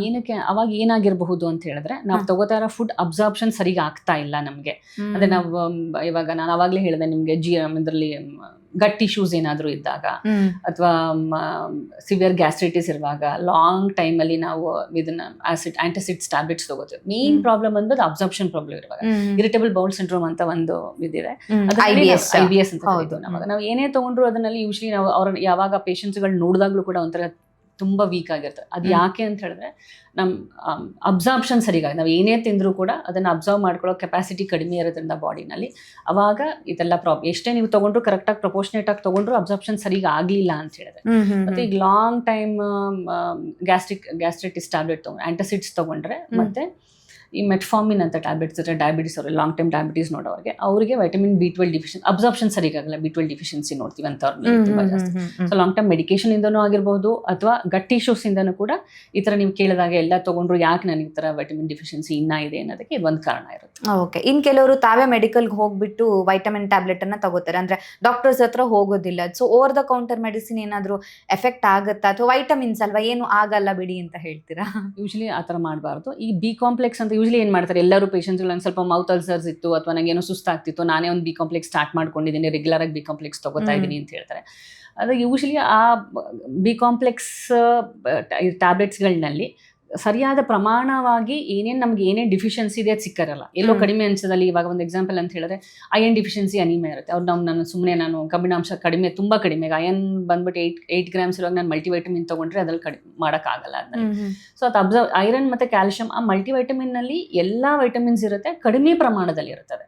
ಏನಕ್ಕೆ ಅವಾಗ ಏನಾಗಿರಬಹುದು ಅಂತ ಹೇಳಿದ್ರೆ ನಾವು ತಗೋತಾ ಇರೋ ಫುಡ್ ಅಬ್ಸಾರ್ಪ್ಷನ್ ಸರಿಗ ಆಗ್ತಾ ಇಲ್ಲ ನಮ್ಗೆ. ಅಂದ್ರೆ ನಾವು ಇವಾಗ ನಾನು ಅವಾಗ್ಲೇ ಹೇಳಿದೆ ನಿಮ್ಗೆ ಇದರಲ್ಲಿ ಗಟ್ ಇಶ್ಯೂಸ್ ಏನಾದ್ರು ಇದ್ದಾಗ ಅಥವಾ ಸಿವಿಯರ್ ಗ್ಯಾಸ್ಟ್ರೈಟಿಸ್ ಇರುವಾಗ ಲಾಂಗ್ ಟೈಮ್ ಅಲ್ಲಿ ನಾವು ಇದನ್ನ ಆಂಟಾಸಿಡ್ಸ್ ಟ್ಯಾಬ್ಲೆಟ್ಸ್ ತಗೋತೀವಿ. ಮೇನ್ ಪ್ರಾಬ್ಲಮ್ ಬಂದ್ಬಿಟ್ಟು ಅಬ್ಸಾರ್ಪ್ಷನ್ ಪ್ರಾಬ್ಲಮ್ ಇರುವಾಗ ಇರಿಟೇಬಲ್ ಬೌಲ್ ಸಿಂಡ್ರೋಮ್ ಅಂತ ಒಂದು ಇದಿದೆ, IBS ಅಂತ ಹೇಳ್ತೀವಿ. ನಾವು ಏನೇ ತಗೊಂಡ್ರು ಅದನ್ನಲ್ಲಿ ಯೂಶಲಿ ನಾವು ಅವ್ರ ಯಾವಾಗ ಪೇಷಂಟ್ಸ್ ಗಳು ನೋಡಿದಾಗ್ಲೂ ಕೂಡ ಒಂಥರ ತುಂಬಾ ವೀಕ್ ಆಗಿರ್ತದೆ. ಅದು ಯಾಕೆ ಅಂತ ಹೇಳಿದ್ರೆ ನಮ್ ಅಬ್ಸಾರ್ಪ್ಷನ್ ಸರಿಗಾಗಿ ನಾವು ಏನೇ ತಿಂದ್ರು ಕೂಡ ಅದನ್ನ ಅಬ್ಸರ್ವ್ ಮಾಡ್ಕೊಳ್ಳೋ ಕೆಪಾಸಿಟಿ ಕಡಿಮೆ ಇರೋದ್ರಿಂದ ಬಾಡಿನಲ್ಲಿ ಅವಾಗ ಇದೆಲ್ಲ ಎಷ್ಟೇ ನೀವು ತಗೊಂಡ್ರು ಕರೆಕ್ಟ್ ಆಗಿ ಪ್ರಪೋರ್ಷನೇಟ್ ಆಗಿ ತಗೊಂಡ್ರು ಅಬ್ಸಾರ್ಪ್ಷನ್ ಸರಿಗ ಆಗ್ಲಿಲ್ಲ ಅಂತ ಹೇಳಿದ್ರೆ. ಮತ್ತೆ ಈಗ ಲಾಂಗ್ ಟೈಮ್ ಗ್ಯಾಸ್ಟ್ರೈಟಿಸ್ ಟ್ಯಾಬ್ಲೆಟ್ ತಗೊಂಡ್ರೆ, ಆಂಟಾಸಿಡ್ಸ್ ತಗೊಂಡ್ರೆ, ಮತ್ತೆ ಈ ಮೆಟ್ಫಾರ್ಮಿನ್ ಅಂತ ಟ್ಯಾಬ್ಲೆಟ್ಸ್ ಇದ್ರೆ ಡಯಾಬಿಟಿಸ್ ಅವ್ರಿಗೆ, ಲಾಂಗ್ ಟೈಮ್ ಡಯಾಬಿಟಿಸ್ ನೋಡೋರಿಗೆ ಅವರಿಗೆ ವೈಟಮಿನ್ B12 ಡಿಫಿಷಿಯನ್ಸಿ, ಅಬ್ಸಾರ್ಪ್ಷನ್ ಸರಿಗಾಗಲ್ಲ, B12 ಡಿಫಿಷಿಯನ್ಸಿ ನೋಡ್ತೀವಿ ಅಂತ ಅವ್ರಲ್ಲಿ ತುಂಬಾ ಜಾಸ್ತಿ. ಸೊ ಲಾಂಗ್ ಟೈಮ್ ಮೆಡಿಕೇಶನ್ ಇಂದನೂ ಆಗಿರ್ಬೋದು ಅಥವಾ ಗಟ್ ಇಶ್ಯೂಸ್ ಇಂದನೂ ಕೂಡ ಈ ತರ ನೀವು ಕೇಳಿದಾಗ ಎಲ್ಲ ತಗೊಂಡ್ರು ಯಾಕೆ ನನಗೆ ಈ ತರ ವೈಟಮಿನ್ ಡಿಫಿಷಿಯನ್ಸಿ ಇನ್ನ ಇದೆ ಅನ್ನೋದಕ್ಕೆ ಇದೊಂದು ಕಾರಣ ಇರುತ್ತೆ. ಓಕೆ, ಇನ್ ಕೆಲವರು ತಾವೇ ಮೆಡಿಕಲ್ಗೆ ಹೋಗ್ಬಿಟ್ಟು ವೈಟಮಿನ್ ಟ್ಯಾಬ್ಲೆಟ್ ಅನ್ನ ತಗೋತಾರೆ, ಅಂದ್ರೆ ಡಾಕ್ಟರ್ಸ್ ಹತ್ರ ಹೋಗೋದಿಲ್ಲ. So over the counter medicine ಏನಾದ್ರು ಎಫೆಕ್ಟ್ ಆಗುತ್ತಾ ಅಥವಾ ವೈಟಮಿನ್ಸ್ ಅಲ್ವಾ ಏನು ಆಗಲ್ಲ ಬಿಡಿ ಅಂತ ಹೇಳ್ತೀರಾ? ಯೂಶಲಿ ಆ ತರ ಮಾಡಬಾರ್ದು. ಈ ಬಿ ಕಾಂಪ್ಲೆಕ್ಸ್ ಅಂತ ಯೂಶಲಿ ಏನ್ ಮಾಡ್ತಾರೆ ಎಲ್ಲರೂ ಪೇಷಂಟ್ಸ್ ನಂಗೆ ಸ್ವಲ್ಪ ಮೌತ್ ಅಲ್ಸರ್ಸ್ ಇತ್ತು ಅಥವಾ ನಂಗೆ ಏನೋ ಸುಸ್ತಾಗ್ತಿತ್ತು, ನಾನೇ ಒಂದು ಬಿ ಕಾಂಪ್ಲೆಕ್ಸ್ ಸ್ಟಾರ್ಟ್ ಮಾಡ್ಕೊಂಡಿದ್ದೀನಿ, ರೆಗ್ಯುಲರ್ ಆಗಿ ಬಿ ಕಾಂಪ್ಲೆಕ್ಸ್ ತಗೋತಾ ಇದ್ದೀನಿ ಅಂತ ಹೇಳ್ತಾರೆ. ಅದು ಯೂಶಲಿ ಆ ಬಿ ಕಾಂಪ್ಲೆಕ್ಸ್ ಟ್ಯಾಬ್ಲೆಟ್ಸ್ಗಳಲ್ಲಿ ಸರಿಯಾದ ಪ್ರಮಾಣವಾಗಿ ನಮ್ಗೆ ಏನೇನು ಡಿಫಿಷಿಯನ್ಸಿ ಇದೆ ಅದು ಸಿಕ್ಕಿರಲ್ಲ, ಎಲ್ಲೋ ಕಡಿಮೆ ಅನ್ಸದಲ್ಲಿ. ಇವಾಗ ಒಂದು ಎಕ್ಸಾಂಪಲ್ ಅಂತ ಹೇಳಿದ್ರೆ ಅಯನ್ ಡಿಫಿಷಿಯನ್ಸಿ ಅನಿಮಿಯಾ ಇರುತ್ತೆ. ಅವ್ರು ನಾನು ಕಬ್ಬಿಣಾಂಶ ಕಡಿಮೆ, ತುಂಬಾ ಕಡಿಮೆ, ಅಯನ್ ಬಂದ್ಬಿಟ್ಟು 8 grams ಇರುವಾಗ ನಾನು ಮಲ್ಟಿವೈಟಮಿನ್ ತಗೊಂಡ್ರೆ ಅದ್ರಲ್ಲಿ ಮಾಡೋಕ್ಕಾಗಲ್ಲ ಅದನ್ನ. ಸೊ ಅದು ಐರನ್ ಮತ್ತೆ ಕ್ಯಾಲ್ಸಿಯಂ, ಆ ಮಲ್ಟಿವೈಟಮಿನ್ ನಲ್ಲಿ ಎಲ್ಲಾ ವೈಟಮಿನ್ಸ್ ಇರುತ್ತೆ, ಕಡಿಮೆ ಪ್ರಮಾಣದಲ್ಲಿ ಇರುತ್ತದೆ.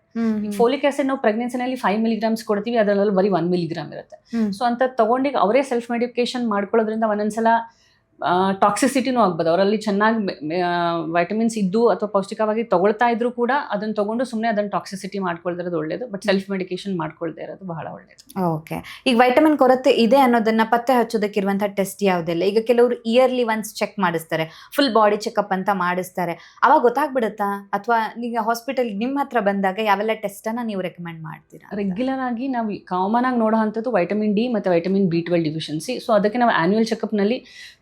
ಫೋಲಿಕ್ ಆಸಿಡ್ ನಾವು ಪ್ರೆಗ್ನೆನ್ಸಿನಲ್ಲಿ 5 milligrams ಕೊಡ್ತೀವಿ, ಅದರಲ್ಲಿ ಬರೀ 1 milligram ಇರುತ್ತೆ. ಸೊ ಅಂತ ತಗೊಂಡಿಗೆ ಅವರೇ ಸೆಲ್ಫ್ ಮೆಡಿಕೇಶನ್ ಮಾಡ್ಕೊಳ್ಳೋದ್ರಿಂದ ಒಂದೊಂದ್ಸಲ ಟಾಕ್ಸಿಸಿಟಿನೂ ಆಗ್ಬೋದು. ಅವರಲ್ಲಿ ಚೆನ್ನಾಗಿ ವೈಟಮಿನ್ಸ್ ಇದ್ದು ಅಥವಾ ಪೌಷ್ಟಿಕವಾಗಿ ತಗೊಳ್ತಾ ಇದ್ರು ಕೂಡ ಅದನ್ನ ತಗೊಂಡು ಸುಮ್ಮನೆ ಅದನ್ನ ಟಾಕ್ಸಿಸಿಟಿ ಮಾಡ್ಕೊಳ್ದಿರೋದು ಒಳ್ಳೇದು, ಬಟ್ ಸೆಲ್ಫ್ ಮೆಡಿಕೇಶನ್ ಮಾಡ್ಕೊಳ್ದೇ ಇರೋದು ಬಹಳ ಒಳ್ಳೇದು. ಓಕೆ, ಈಗ ವೈಟಮಿನ್ ಕೊರತೆ ಇದೆ ಅನ್ನೋದನ್ನ ಪತ್ತೆ ಹಚ್ಚೋದಕ್ಕಿರುವಂತಹ ಟೆಸ್ಟ್ ಯಾವುದೆಲ್ಲ? ಈಗ ಕೆಲವರು ಇಯರ್ಲಿ ಒನ್ಸ್ ಚೆಕ್ ಮಾಡಿಸ್ತಾರೆ, ಫುಲ್ ಬಾಡಿ ಚೆಕ್ಅಪ್ ಅಂತ ಮಾಡಿಸ್ತಾರೆ, ಅವಾಗ ಗೊತ್ತಾಗ್ಬಿಡುತ್ತಾ? ಅಥವಾ ಈಗ ಹಾಸ್ಪಿಟಲ್ ನಿಮ್ಮ ಹತ್ರ ಬಂದಾಗ ಯಾವೆಲ್ಲ ಟೆಸ್ಟ್ ಅನ್ನ ನೀವು ರೆಕಮೆಂಡ್ ಮಾಡ್ತೀರಾ? ರೆಗ್ಯುಲರ್ ಆಗಿ ನಾವು ಕಾಮನ್ ಆಗಿ ನೋಡೋ ಅಂಥದ್ದು ವೈಟಮಿನ್ ಡಿ ಮತ್ತೆ ವೈಟಮಿನ್ B12 ಡಿಫಿಷಿಯನ್ಸಿ. ಸೊ ಅದಕ್ಕೆ ನಾವು ಆನ್ಯುವಲ್ ಚೆಕ್ಅಪ್ ನಲ್ಲಿ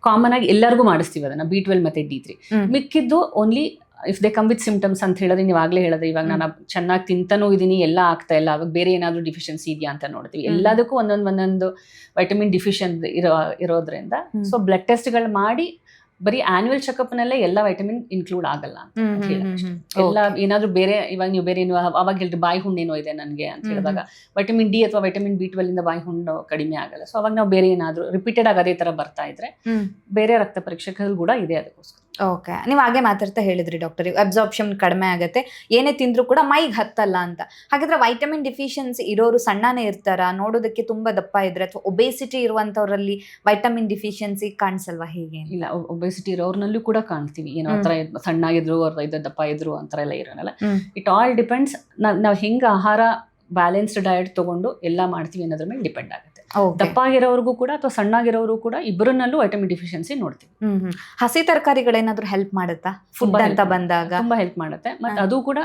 ಕಾಮನ್ ಆಗಿ ಎಲ್ಲರಿಗೂ ಮಾಡಿಸ್ತೀವಿ ಅದನ್ನ, B12 ಮತ್ತೆ D3. ಮಿಕ್ಕಿದ್ದು only if they come with symptoms ಅಂತ ಹೇಳಿದ್ರೆ, ನೀವು ಆಗ್ಲೇ ಹೇಳಿದ್ರೆ ಇವಾಗ ನಾನು ಚೆನ್ನಾಗಿ ತಿಂತಾನೂ ಇದೀನಿ, ಎಲ್ಲ ಆಗ್ತಾ ಇಲ್ಲ, ಅವಾಗ ಬೇರೆ ಏನಾದ್ರು ಡಿಫಿಷಿಯನ್ಸಿ ಇದೆಯಾ ಅಂತ ನೋಡ್ತೀವಿ. ಎಲ್ಲದಕ್ಕೂ ಒಂದೊಂದು ವೈಟಮಿನ್ ಡಿಫಿಷಿಯನ್ ಇರೋದ್ರಿಂದ ಸೊ ಬ್ಲಡ್ ಟೆಸ್ಟ್ಗಳು ಮಾಡಿ ಬರೀ ಆನ್ಯುವಲ್ ಚೆಕಪ್ ನಲ್ಲೇ ಎಲ್ಲ ವೈಟಮಿನ್ ಇನ್ಕ್ಲೂಡ್ ಆಗಲ್ಲ ಅಂತ ಹೇಳೋದು. ಎಲ್ಲ ಏನಾದ್ರೂ ಬೇರೆ, ಇವಾಗ ನೀವು ಬೇರೆ ಅವಾಗ ಹೇಳಿದ್ರೆ ಬಾಯಿ ಹುಣ್ಣೇನೋ ಇದೆ ನನಗೆ ಅಂತ ಹೇಳಿದಾಗ ವೈಟಮಿನ್ ಡಿ ಅಥವಾ ವೈಟಮಿನ್ B12 ಇಂದ ಬಾಯಿ ಹುಣ್ಣು ಕಡಿಮೆ ಆಗಲ್ಲ. ಸೊ ಅವಾಗ ನಾವು ಬೇರೆ ಏನಾದ್ರು ರಿಪೀಟೆಡ್ ಆಗಿ ಅದೇ ತರ ಬರ್ತಾ ಇದ್ರೆ ಬೇರೆ ರಕ್ತ ಪರೀಕ್ಷೆಗಳು ಕೂಡ ಇದೆ ಅದಕ್ಕೋಸ್ಕರ. ಓಕೆ, ನೀವು ಹಾಗೆ ಮಾತಾಡ್ತಾ ಹೇಳಿದ್ರಿ ಡಾಕ್ಟರ್, ಅಬ್ಸಾರ್ಪ್ಷನ್ ಕಡಿಮೆ ಆಗುತ್ತೆ, ಏನೇ ತಿಂದ್ರು ಕೂಡ ಮೈಗೆ ಹತ್ತಲ್ಲ ಅಂತ. ಹಾಗಾದ್ರೆ ವೈಟಮಿನ್ ಡಿಫಿಷಿಯನ್ಸಿ ಇರೋರು ಸಣ್ಣನೇ ಇರ್ತಾರ, ನೋಡೋದಕ್ಕೆ ತುಂಬಾ ದಪ್ಪ ಇದ್ರೆ, ಅಥವಾ ಒಬೇಸಿಟಿ ಇರುವಂತವರಲ್ಲಿ ವೈಟಮಿನ್ ಡಿಫಿಷಿಯನ್ಸಿ ಕಾಣಿಸಲ್ವಾ? ಹೇಗೆ? ಇಲ್ಲ, ಒಬೇಸಿಟಿ ಇರೋರ್ನಲ್ಲೂ ಕೂಡ ಕಾಣ್ತೀವಿ, ಏನೋ ಆತರ ಸಣ್ಣಾಗಿದ್ರು ದಪ್ಪ ಇದ್ರು ಅಂತರ ಎಲ್ಲ ಇರೋನಲ್ಲ. ಇಟ್ ಆಲ್ ಡಿಪೆಂಡ್ಸ್ ನಾವು ಹೆಂಗ ಆಹಾರ ಬ್ಯಾಲೆನ್ಸ್ಡ್ ಡಯಟ್ ತಗೊಂಡು ಎಲ್ಲ ಮಾಡ್ತೀವಿ ಅನ್ನೋದ್ರ ಮೇಲೆ ಡಿಪೆಂಡ್ ಆಗುತ್ತೆ. ದಪ್ಪ ಆಗಿರೋರ್ಗೂ ಕೂಡ ಅಥವಾ ಸಣ್ಣಾಗಿರೋರು ಕೂಡ ಇಬ್ಬರನ್ನಲ್ಲೂ ವೈಟಮಿನ್ ಡಿಫಿಷಿಯನ್ಸಿ ನೋಡ್ತೀವಿ. ಹಸಿ ತರಕಾರಿಗಳೇನಾದ್ರೂ ಹೆಲ್ಪ್ ಮಾಡುತ್ತಾ ಫುಡ್ ಅಂತ ಬಂದಾಗ? ತುಂಬಾ ಹೆಲ್ಪ್ ಮಾಡುತ್ತೆ. ಮತ್ತೆ ಅದು ಕೂಡ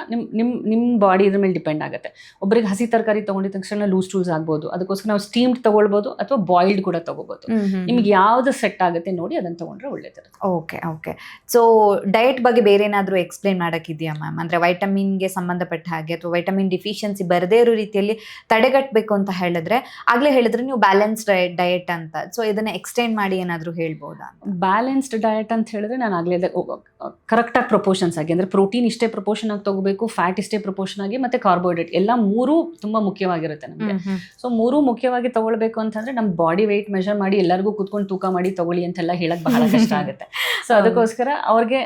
ನಿಮ್ ಬಾಡಿ ಇದ್ರ ಮೇಲೆ ಡಿಪೆಂಡ್ ಆಗುತ್ತೆ. ಒಬ್ಬರಿಗೆ ಹಸಿ ತರಕಾರಿ ತಗೊಂಡಿದ ತಕ್ಷಣ ಲೂಸ್ ಟೂಲ್ಸ್ ಆಗ್ಬೋದು, ಅದಕ್ಕೋಸ್ಕರ ನಾವು ಸ್ಟೀಮ್ಡ್ ತಗೊಳ್ಬಹುದು ಅಥವಾ ಬಾಯ್ಲ್ಡ್ ಕೂಡ ತಗೋಬಹುದು. ನಿಮ್ಗೆ ಯಾವ್ದು ಸೆಟ್ ಆಗುತ್ತೆ ನೋಡಿ ಅದನ್ನ ತಗೊಂಡ್ರೆ ಒಳ್ಳೇದಿರುತ್ತೆ. Okay okay. ಸೊ ಡಯಟ್ ಬಗ್ಗೆ ಬೇರೆ ಏನಾದ್ರು ಎಕ್ಸ್ಪ್ಲೈನ್ ಮಾಡಕ್ಕಿದೆಯಾ ಮ್ಯಾಮ್? ಅಂದ್ರೆ ವೈಟಮಿನ್ಗೆ ಸಂಬಂಧಪಟ್ಟ ಹಾಗೆ ಅಥವಾ ವೈಟಮಿನ್ ಡಿಫಿಷಿಯನ್ಸಿ ಬರದೇ ಇರೋ ರೀತಿಯಲ್ಲಿ ತಡೆಗಟ್ಟಬೇಕು ಅಂತ ಹೇಳಿದ್ರೆ, ಆಗ್ಲೇ ಹೇಳಿದ್ರೆ ನೀವು ಬ್ಯಾಲೆನ್ಸ್ಡ್ ಡಯಟ್ ಅಂತ, ಸೊ ಇದನ್ನ ಎಕ್ಸ್ಟೆಂಡ್ ಮಾಡಿ ಏನಾದ್ರು ಹೇಳ್ಬೋದಾ? ಬ್ಯಾಲೆನ್ಸ್ಡ್ ಡಯಟ್ ಅಂತ ಹೇಳಿದ್ರೆ ನಾನು ಆಗ್ಲೇ ಕರೆಕ್ಟ್ ಆಗಿ ಪ್ರಪೋರ್ಷನ್ಸ್ ಆಗಿ, ಅಂದ್ರೆ ಪ್ರೋಟೀನ್ ಇಷ್ಟೇ ಪ್ರಪೋರ್ಷನ್ ಆಗಿ ತಗೋಬೇಕು, ಫ್ಯಾಟ್ ಇಷ್ಟೇ ಪ್ರಪೋರ್ಷನ್ ಆಗಿ, ಮತ್ತೆ ಕಾರ್ಬೋಹೈಡ್ರೇಟ್ ಎಲ್ಲ ಮೂರು ತುಂಬಾ ಮುಖ್ಯವಾಗಿರುತ್ತೆ ನಮಗೆ. ಸೊ ಮೂರು ಮುಖ್ಯವಾಗಿ ತಗೊಳ್ಬೇಕು ಅಂತಂದ್ರೆ ನಮ್ ಬಾಡಿ ವೆಯ್ಟ್ ಮೆಷರ್ ಮಾಡಿ ಎಲ್ಲರಿಗೂ ಕೂತ್ಕೊಂಡು ತೂಕ ಮಾಡಿ ತಗೊಳ್ಳಿ ಅಂತೆಲ್ಲ ಹೇಳಕ್ ಬಹಳ ಕಷ್ಟ ಆಗುತ್ತೆ. ಸೊ ಅದಕ್ಕೋಸ್ಕರ ಅವ್ರಿಗೆ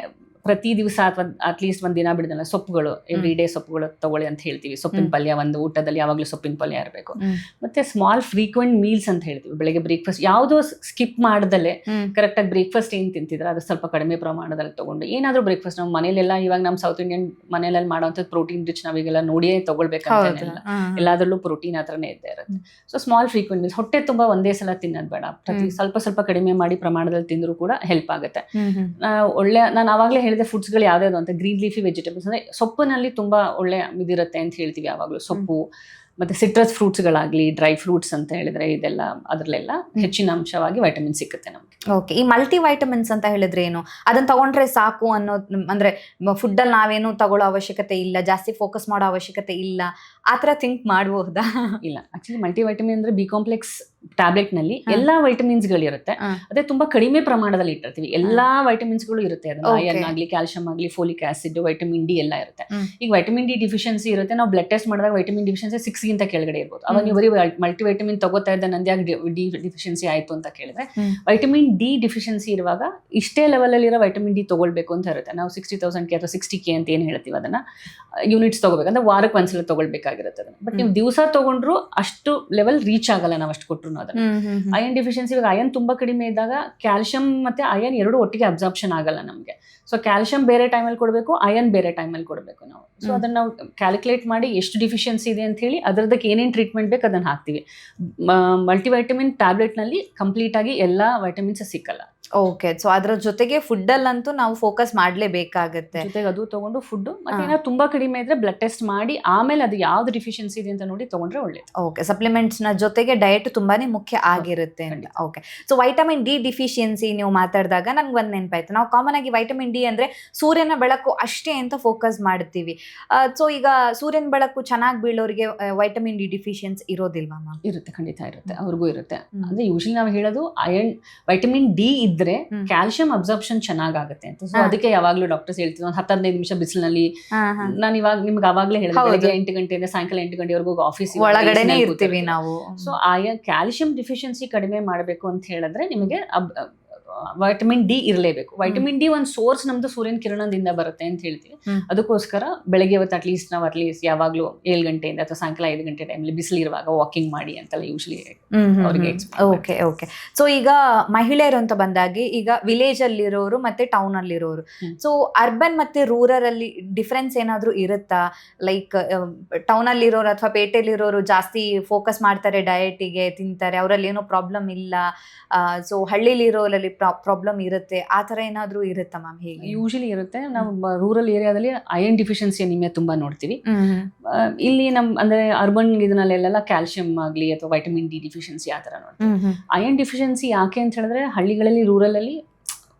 ಪ್ರತಿ ದಿವಸ ಅಥವಾ ಅಟ್ಲೀಸ್ಟ್ ಒಂದ್ ದಿನ ಬಿಡದಲ್ಲ ಸೊಪ್ಪುಗಳು, ಎವ್ರಿ ಡೇ ಸೊಪ್ಪುಗಳು ತಗೊಳ್ಳಿ ಅಂತ ಹೇಳ್ತೀವಿ. ಸೊಪ್ಪಿನ ಪಲ್ಯ, ಒಂದು ಊಟದಲ್ಲಿ ಯಾವಾಗ್ಲೂ ಸೊಪ್ಪಿನ ಪಲ್ಯ ಇರಬೇಕು. ಮತ್ತೆ ಸ್ಮಾಲ್ ಫ್ರೀಕ್ವೆಂಟ್ ಮೀಲ್ಸ್ ಅಂತ ಹೇಳ್ತೀವಿ. ಬೆಳಗ್ಗೆ ಬ್ರೇಕ್ಫಾಸ್ಟ್ ಯಾವುದೋ ಸ್ಕಿಪ್ ಮಾಡ್ದಲೆ ಕರೆಕ್ಟ್ ಆಗಿ ಬ್ರೇಕ್ಫಾಸ್ಟ್ ಏನ್ ತಿಂತಿದ್ರೆ ಅದು ಸ್ವಲ್ಪ ಕಡಿಮೆ ಪ್ರಮಾಣದಲ್ಲಿ ತಗೊಂಡು ಏನಾದ್ರೂ ಬ್ರೇಕ್ಫಾಸ್ಟ್ ನಾವು ಮನೇಲೆಲ್ಲ ಇವಾಗ ನಮ್ಮ ಸೌತ್ ಇಂಡಿಯನ್ ಮನೇಲಿ ಮಾಡುವಂಥದ್ದು ಪ್ರೋಟೀನ್ ರಿಚ್ ನಾವೀಗೆಲ್ಲ ನೋಡಿಯೇ ತಗೊಳ್ಬೇಕಂತ ಎಲ್ಲಾದ್ರಲ್ಲೂ ಪ್ರೋಟೀನ್ ಹತ್ರನೇ ಇದ್ದೇ ಇರುತ್ತೆ. ಸೊ ಸ್ಮಾಲ್ ಫ್ರೀಕ್ವೆಂಟ್ ಮೀಲ್ಸ್, ಹೊಟ್ಟೆ ತುಂಬಾ ಒಂದೇ ಸಲ ತಿನ್ನೋದು ಬೇಡ, ಪ್ರತಿ ಸ್ವಲ್ಪ ಕಡಿಮೆ ಮಾಡಿ ಪ್ರಮಾಣದಲ್ಲಿ ತಿಂದ್ರು ಕೂಡ ಹೆಲ್ಪ್ ಆಗುತ್ತೆ. ಒಳ್ಳೆ, ನಾನು ಆವಾಗಲೇ ಹೇಳಿದೆ ಫುಡ್ಸ್ಗಳು ಯಾವ್ದಾದ್ರು ಅಂತ, ಗ್ರೀನ್ ಲೀಫಿ ವೆಜಿಟೇಬಲ್ಸ್ ಅಂದ್ರೆ ಸೊಪ್ಪಿನಲ್ಲಿ ತುಂಬಾ ಒಳ್ಳೆ ಇದಿರುತ್ತೆ ಅಂತ ಹೇಳ್ತೀವಿ ಯಾವಾಗಲೂ. ಸೊಪ್ಪು ಮತ್ತೆ ಸಿಟ್ರಸ್ ಫ್ರೂಟ್ಸ್ಗಳಾಗ್ಲಿ, ಡ್ರೈ ಫ್ರೂಟ್ಸ್ ಅಂತ ಹೇಳಿದ್ರೆ ಇದೆಲ್ಲ ಅದರಲ್ಲೆಲ್ಲ ಹೆಚ್ಚಿನ ಅಂಶವಾಗಿ ವೈಟಮಿನ್ ಸಿಗುತ್ತೆ ನಮ್ಗೆ. ಓಕೆ, ಈ ಮಲ್ಟಿ ವೈಟಮಿನ್ಸ್ ಅಂತ ಹೇಳಿದ್ರೆ ಏನು? ಅದನ್ನ ತಗೊಂಡ್ರೆ ಸಾಕು ಅನ್ನೋ, ಅಂದ್ರೆ ಫುಡ್ ಅಲ್ಲಿ ನಾವೇನು ತಗೊಳ್ಳೋ ಅವಶ್ಯಕತೆ ಇಲ್ಲ, ಜಾಸ್ತಿ ಫೋಕಸ್ ಮಾಡೋ ಅವಶ್ಯಕತೆ ಇಲ್ಲ, ಆತರ ಥಿಂಕ್ ಮಾಡಬಹುದಾ? ಇಲ್ಲ, ಆಕ್ಚುಲಿ ಮಲ್ಟಿ ವೈಟಮಿನ್ ಅಂದ್ರೆ ಬಿ ಕಾಂಪ್ಲೆಕ್ಸ್ ಟ್ಯಾಬ್ಲೆಟ್ ನಲ್ಲಿ ಎಲ್ಲಾ ವೈಟಮಿನ್ಸ್ ಗಳು ಇರುತ್ತೆ. ಅದೇ ತುಂಬಾ ಕಡಿಮೆ ಪ್ರಮಾಣದಲ್ಲಿ ಇಟ್ಟಿರ್ತೀವಿ. ಎಲ್ಲಾ ವೈಟಮಿನ್ಸ್ ಗಳು ಇರುತ್ತೆ, ಐರನ್ ಆಗ್ಲಿ, ಕ್ಯಾಲ್ಸಿಯಂ ಆಗ್ಲಿ, ಫೋಲಿಕ್ ಆಸಿಡ್, ವೈಟಮಿನ್ ಡಿ ಎಲ್ಲ ಇರುತ್ತೆ. ಈಗ ವೈಟಮಿನ್ ಡಿ ಡಿಫಿಷಿಯನ್ಸಿ ಇರುತ್ತೆ, ನಾವು ಬ್ಲಡ್ ಟೆಸ್ಟ್ ಮಾಡಿದಾಗ ವೈಟಮಿನ್ ಡಿಫಿಷಿಯನ್ಸಿ 6 ಗಿಂತ ಕೆಳಗಡೆ ಇರ್ಬೋದು. ಅವಾಗ ನೀವು ಬರೀ ಮಲ್ಟಿ ವೈಟಮಿನ್ ತಗೋತಾ ಇದ್ದ ನಂದು ಯಾಕೆ ಡಿ ಡಿಫಿಷಿಯನ್ಸಿ ಆಯ್ತು ಅಂತ ಕೇಳಿದ್ರೆ, ವೈಟಮಿನ್ ಡಿ ಡಿಫಿಷಿಯನ್ಸಿ ಇರುವಾಗ ಇಷ್ಟೇ ಲೆವೆಲ್ ಅಲ್ಲಿರೋ ವೈಟಮಿನ್ ಡಿ ತಗೊಳ್ಬೇಕು ಅಂತ ಇರುತ್ತೆ. ನಾವು 60,000 ಅಥವಾ 60K ಅಂತ ಏನ್ ಹೇಳ್ತೀವಿ ಅದನ್ನ ಯೂನಿಟ್ಸ್ ತಗೋಬೇಕಂದ್ರೆ ವಾರಕ್ಕೆ ಒಂದ್ಸಲ ತಗೊಳ್ಬೇಕಾಗಿರುತ್ತೆ ಅದನ್ನ. ಬಟ್ ನೀವು ದಿವಸ ತಗೊಂಡ್ರು ಅಷ್ಟು ಲೆವೆಲ್ ರೀಚ್ ಆಗಲ್ಲ ನಾವು ಅಷ್ಟು ಕೊಟ್ಟರು ಅದನ್ನ. ಅಯನ್ ಡಿಫಿಷಿಯನ್ಸಿ, ಇವಾಗ ಅಯನ್ ತುಂಬಾ ಕಡಿಮೆ ಇದ್ದಾಗ ಕ್ಯಾಲ್ಸಿಯಂ ಮತ್ತೆ ಅಯನ್ ಎರಡು ಒಟ್ಟಿಗೆ ಅಬ್ಸಾರ್ಪ್ಷನ್ ಆಗಲ್ಲ ನಮಗೆ. ಸೊ ಕ್ಯಾಲ್ಸಿಯಂ ಬೇರೆ ಟೈಮಲ್ಲಿ ಕೊಡಬೇಕು, ಅಯನ್ ಬೇರೆ ಟೈಮಲ್ಲಿ ಕೊಡಬೇಕು ನಾವು. ಸೊ ಅದನ್ನ ನಾವು ಕ್ಯಾಲ್ಕುಲೇಟ್ ಮಾಡಿ ಎಷ್ಟು ಡಿಫಿಷಿಯನ್ಸಿ ಇದೆ ಅಂತ ಹೇಳಿ ಅದರದಕ್ಕೆ ಏನೇನು ಟ್ರೀಟ್ಮೆಂಟ್ ಬೇಕು ಅದನ್ನ ಹಾಕ್ತಿವಿ. ಮಲ್ಟಿವೈಟಮಿನ್ ಟ್ಯಾಬ್ಲೆಟ್ ನಲ್ಲಿ ಕಂಪ್ಲೀಟ್ ಆಗಿ ಎಲ್ಲಾ ವೈಟಮಿನ್ಸ್ ಸಿಕ್ಕಲ್ಲ. ಓಕೆ, ಸೊ ಅದ್ರ ಜೊತೆಗೆ ಫುಡ್ ಅಲ್ಲಂತೂ ನಾವು ಫೋಕಸ್ ಮಾಡ್ಲೇಬೇಕಾಗತ್ತೆ. ಜೊತೆಗೆ ಅದು ತಗೊಂಡು ಫುಡ್, ಮತ್ತೆ ಏನಾದ್ರು ತುಂಬಾ ಕಡಿಮೆ ಇದ್ರೆ ಬ್ಲಡ್ ಟೆಸ್ಟ್ ಮಾಡಿ ಆಮೇಲೆ ಅದು ಯಾವ್ದು ಡಿಫಿಷಿಯನ್ಸಿ ಇದೆ ಅಂತ ನೋಡಿ ತಗೊಂಡ್ರೆ ಒಳ್ಳೇದು. ಓಕೆ, ಸಪ್ಲಿಮೆಂಟ್ಸ್ ನ ಜೊತೆಗೆ ಡಯಟ್ ತುಂಬಾನೇ ಮುಖ್ಯ ಆಗಿರುತ್ತೆ ಅಂತ. Okay, so vitamin D deficiency ನೀವು ಮಾತಾಡಿದಾಗ ನನ್ಗೆ ಒಂದ್ ನೆನಪಾಯ್ತು. ನಾವು ಕಾಮನ್ ಆಗಿ ವೈಟಮಿನ್ ಡಿ ಅಂದ್ರೆ ಸೂರ್ಯನ ಬೆಳಕು ಅಷ್ಟೇ ಅಂತ ಫೋಕಸ್ ಮಾಡ್ತೀವಿ. ಸೊ ಈಗ ಸೂರ್ಯನ ಬೆಳಕು ಚೆನ್ನಾಗಿ ಬೀಳೋರಿಗೆ ವೈಟಮಿನ್ ಡಿ ಡಿಫಿಷಿಯನ್ಸಿ ಇರೋದಿಲ್ವಾ ಮ್ಯಾಮ್? ಇರುತ್ತೆ, ಖಂಡಿತ ಇರುತ್ತೆ, ಅವ್ರಿಗೂ ಇರುತ್ತೆ. ಅಂದ್ರೆ ಯೂಶಲಿ ನಾವು ಹೇಳೋದು ಅಯನ್ ವೈಟಮಿನ್ ಡಿ ಇದ್ರೆ ಕ್ಯಾಲ್ಸಿಯಂ ಅಬ್ಸಾರ್ಪ್ಷನ್ ಚೆನ್ನಾಗುತ್ತೆ ಅಂತ. ಸೊ ಅದಕ್ಕೆ ಯಾವಾಗ್ಲೂ ಡಾಕ್ಟರ್ಸ್ ಹೇಳ್ತೀವಿ ಒಂದು 10-15 ನಿಮಿಷ ಬಿಸಿಲಿನಲ್ಲಿ. ನಾನು ಇವಾಗ ನಿಮ್ಗೆ ಅವಾಗ್ಲೇ ಹೇಳಿದೆ, ಬೆಳಗ್ಗೆ 8 ಗಂಟೆಯಿಂದ ಸಾಯಂಕಾಲ 8 ಗಂಟೆವರೆಗೂ ಆಫೀಸ್ ಒಳಗಡೆನೆ ಇರ್ತೀವಿ ನಾವು. ಸೊ ಕ್ಯಾಲ್ಸಿಯಂ ಡಿಫಿಷಿಯನ್ಸಿ ಕಡಿಮೆ ಮಾಡಬೇಕು ಅಂತ ಹೇಳಿದ್ರೆ ನಿಮಗೆ ವೈಟಮಿನ್ ಡಿ ಇರಲೇಬೇಕು. ವೈಟಮಿನ್ ಡಿ ಒಂದು ಸೋರ್ಸ್ ನಮ್ದು ಸೂರ್ಯನ ಕಿರಣದಿಂದ ಬರುತ್ತೆ ಅಂತ ಹೇಳ್ತೀವಿ. ಅದಕ್ಕೋಸ್ಕರ ಬೆಳಗ್ಗೆ ಹೊತ್ತು ಅಟ್ಲೀಸ್ಟ್ ಯಾವಾಗ್ಲೂ 7 ಗಂಟೆಯಿಂದ ಅಥವಾ ಸಾಯಂಕಾಲ 5 ಗಂಟೆ ಟೈಮಲ್ಲಿ ಬಿಸಿಲಿರುವಾಗ ವಾಕಿಂಗ್ ಮಾಡಿ ಅಂತೆಲ್ಲ ಯೂಶಲಿ ಅವರಿಗೆ. Okay okay. ಸೊ ಈಗ ಮಹಿಳೆಯರು ಅಂತ ಬಂದಾಗಿ, ಈಗ ವಿಲೇಜ್ ಅಲ್ಲಿರೋರು ಮತ್ತೆ ಟೌನ್ ಅಲ್ಲಿರೋರು, ಸೊ ಅರ್ಬನ್ ಮತ್ತೆ ರೂರಲ್ ಅಲ್ಲಿ ಡಿಫ್ರೆನ್ಸ್ ಏನಾದ್ರು ಇರುತ್ತಾ? ಲೈಕ್ ಟೌನ್ ಅಲ್ಲಿರೋರು ಅಥವಾ ಪೇಟೆಲಿರೋರು ಜಾಸ್ತಿ ಫೋಕಸ್ ಮಾಡ್ತಾರೆ ಡಯಟಿಗೆ, ತಿಂತಾರೆ, ಅವರಲ್ಲಿ ಏನೋ ಪ್ರಾಬ್ಲಮ್ ಇಲ್ಲ. ಸೊ ಹಳ್ಳಿಲಿರೋರಲ್ಲಿ ಪ್ರಾಬ್ಲಮ್ ಇರುತ್ತೆ, ಆ ತರ ಏನಾದ್ರು ಇರುತ್ತಾ ಮ್ಯಾಮ್? ಹೇಗೆ? ಯೂಶಲಿ ಇರುತ್ತೆ. ನಾವು ರೂರಲ್ ಏರಿಯಾದಲ್ಲಿ ಅಯನ್ ಡಿಫಿಷಿಯನ್ಸಿ ಅನಿಮಿಯಾ ತುಂಬಾ ನೋಡ್ತೀವಿ. ಇಲ್ಲಿ ಅಂದ್ರೆ ಅರ್ಬನ್ ಇದನ್ನೆಲ್ಲ ಕ್ಯಾಲ್ಸಿಯಂ ಆಗ್ಲಿ ಅಥವಾ ವೈಟಮಿನ್ ಡಿ ಡಿಫಿಷಿಯನ್ಸಿ ಆ ತರ ನೋಡ್ತೀವಿ. ಅಯನ್ ಡಿಫಿಷಿಯನ್ಸಿ ಯಾಕೆ ಅಂತ ಹೇಳಿದ್ರೆ ಹಳ್ಳಿಗಳಲ್ಲಿ, ರೂರಲ್ ಅಲ್ಲಿ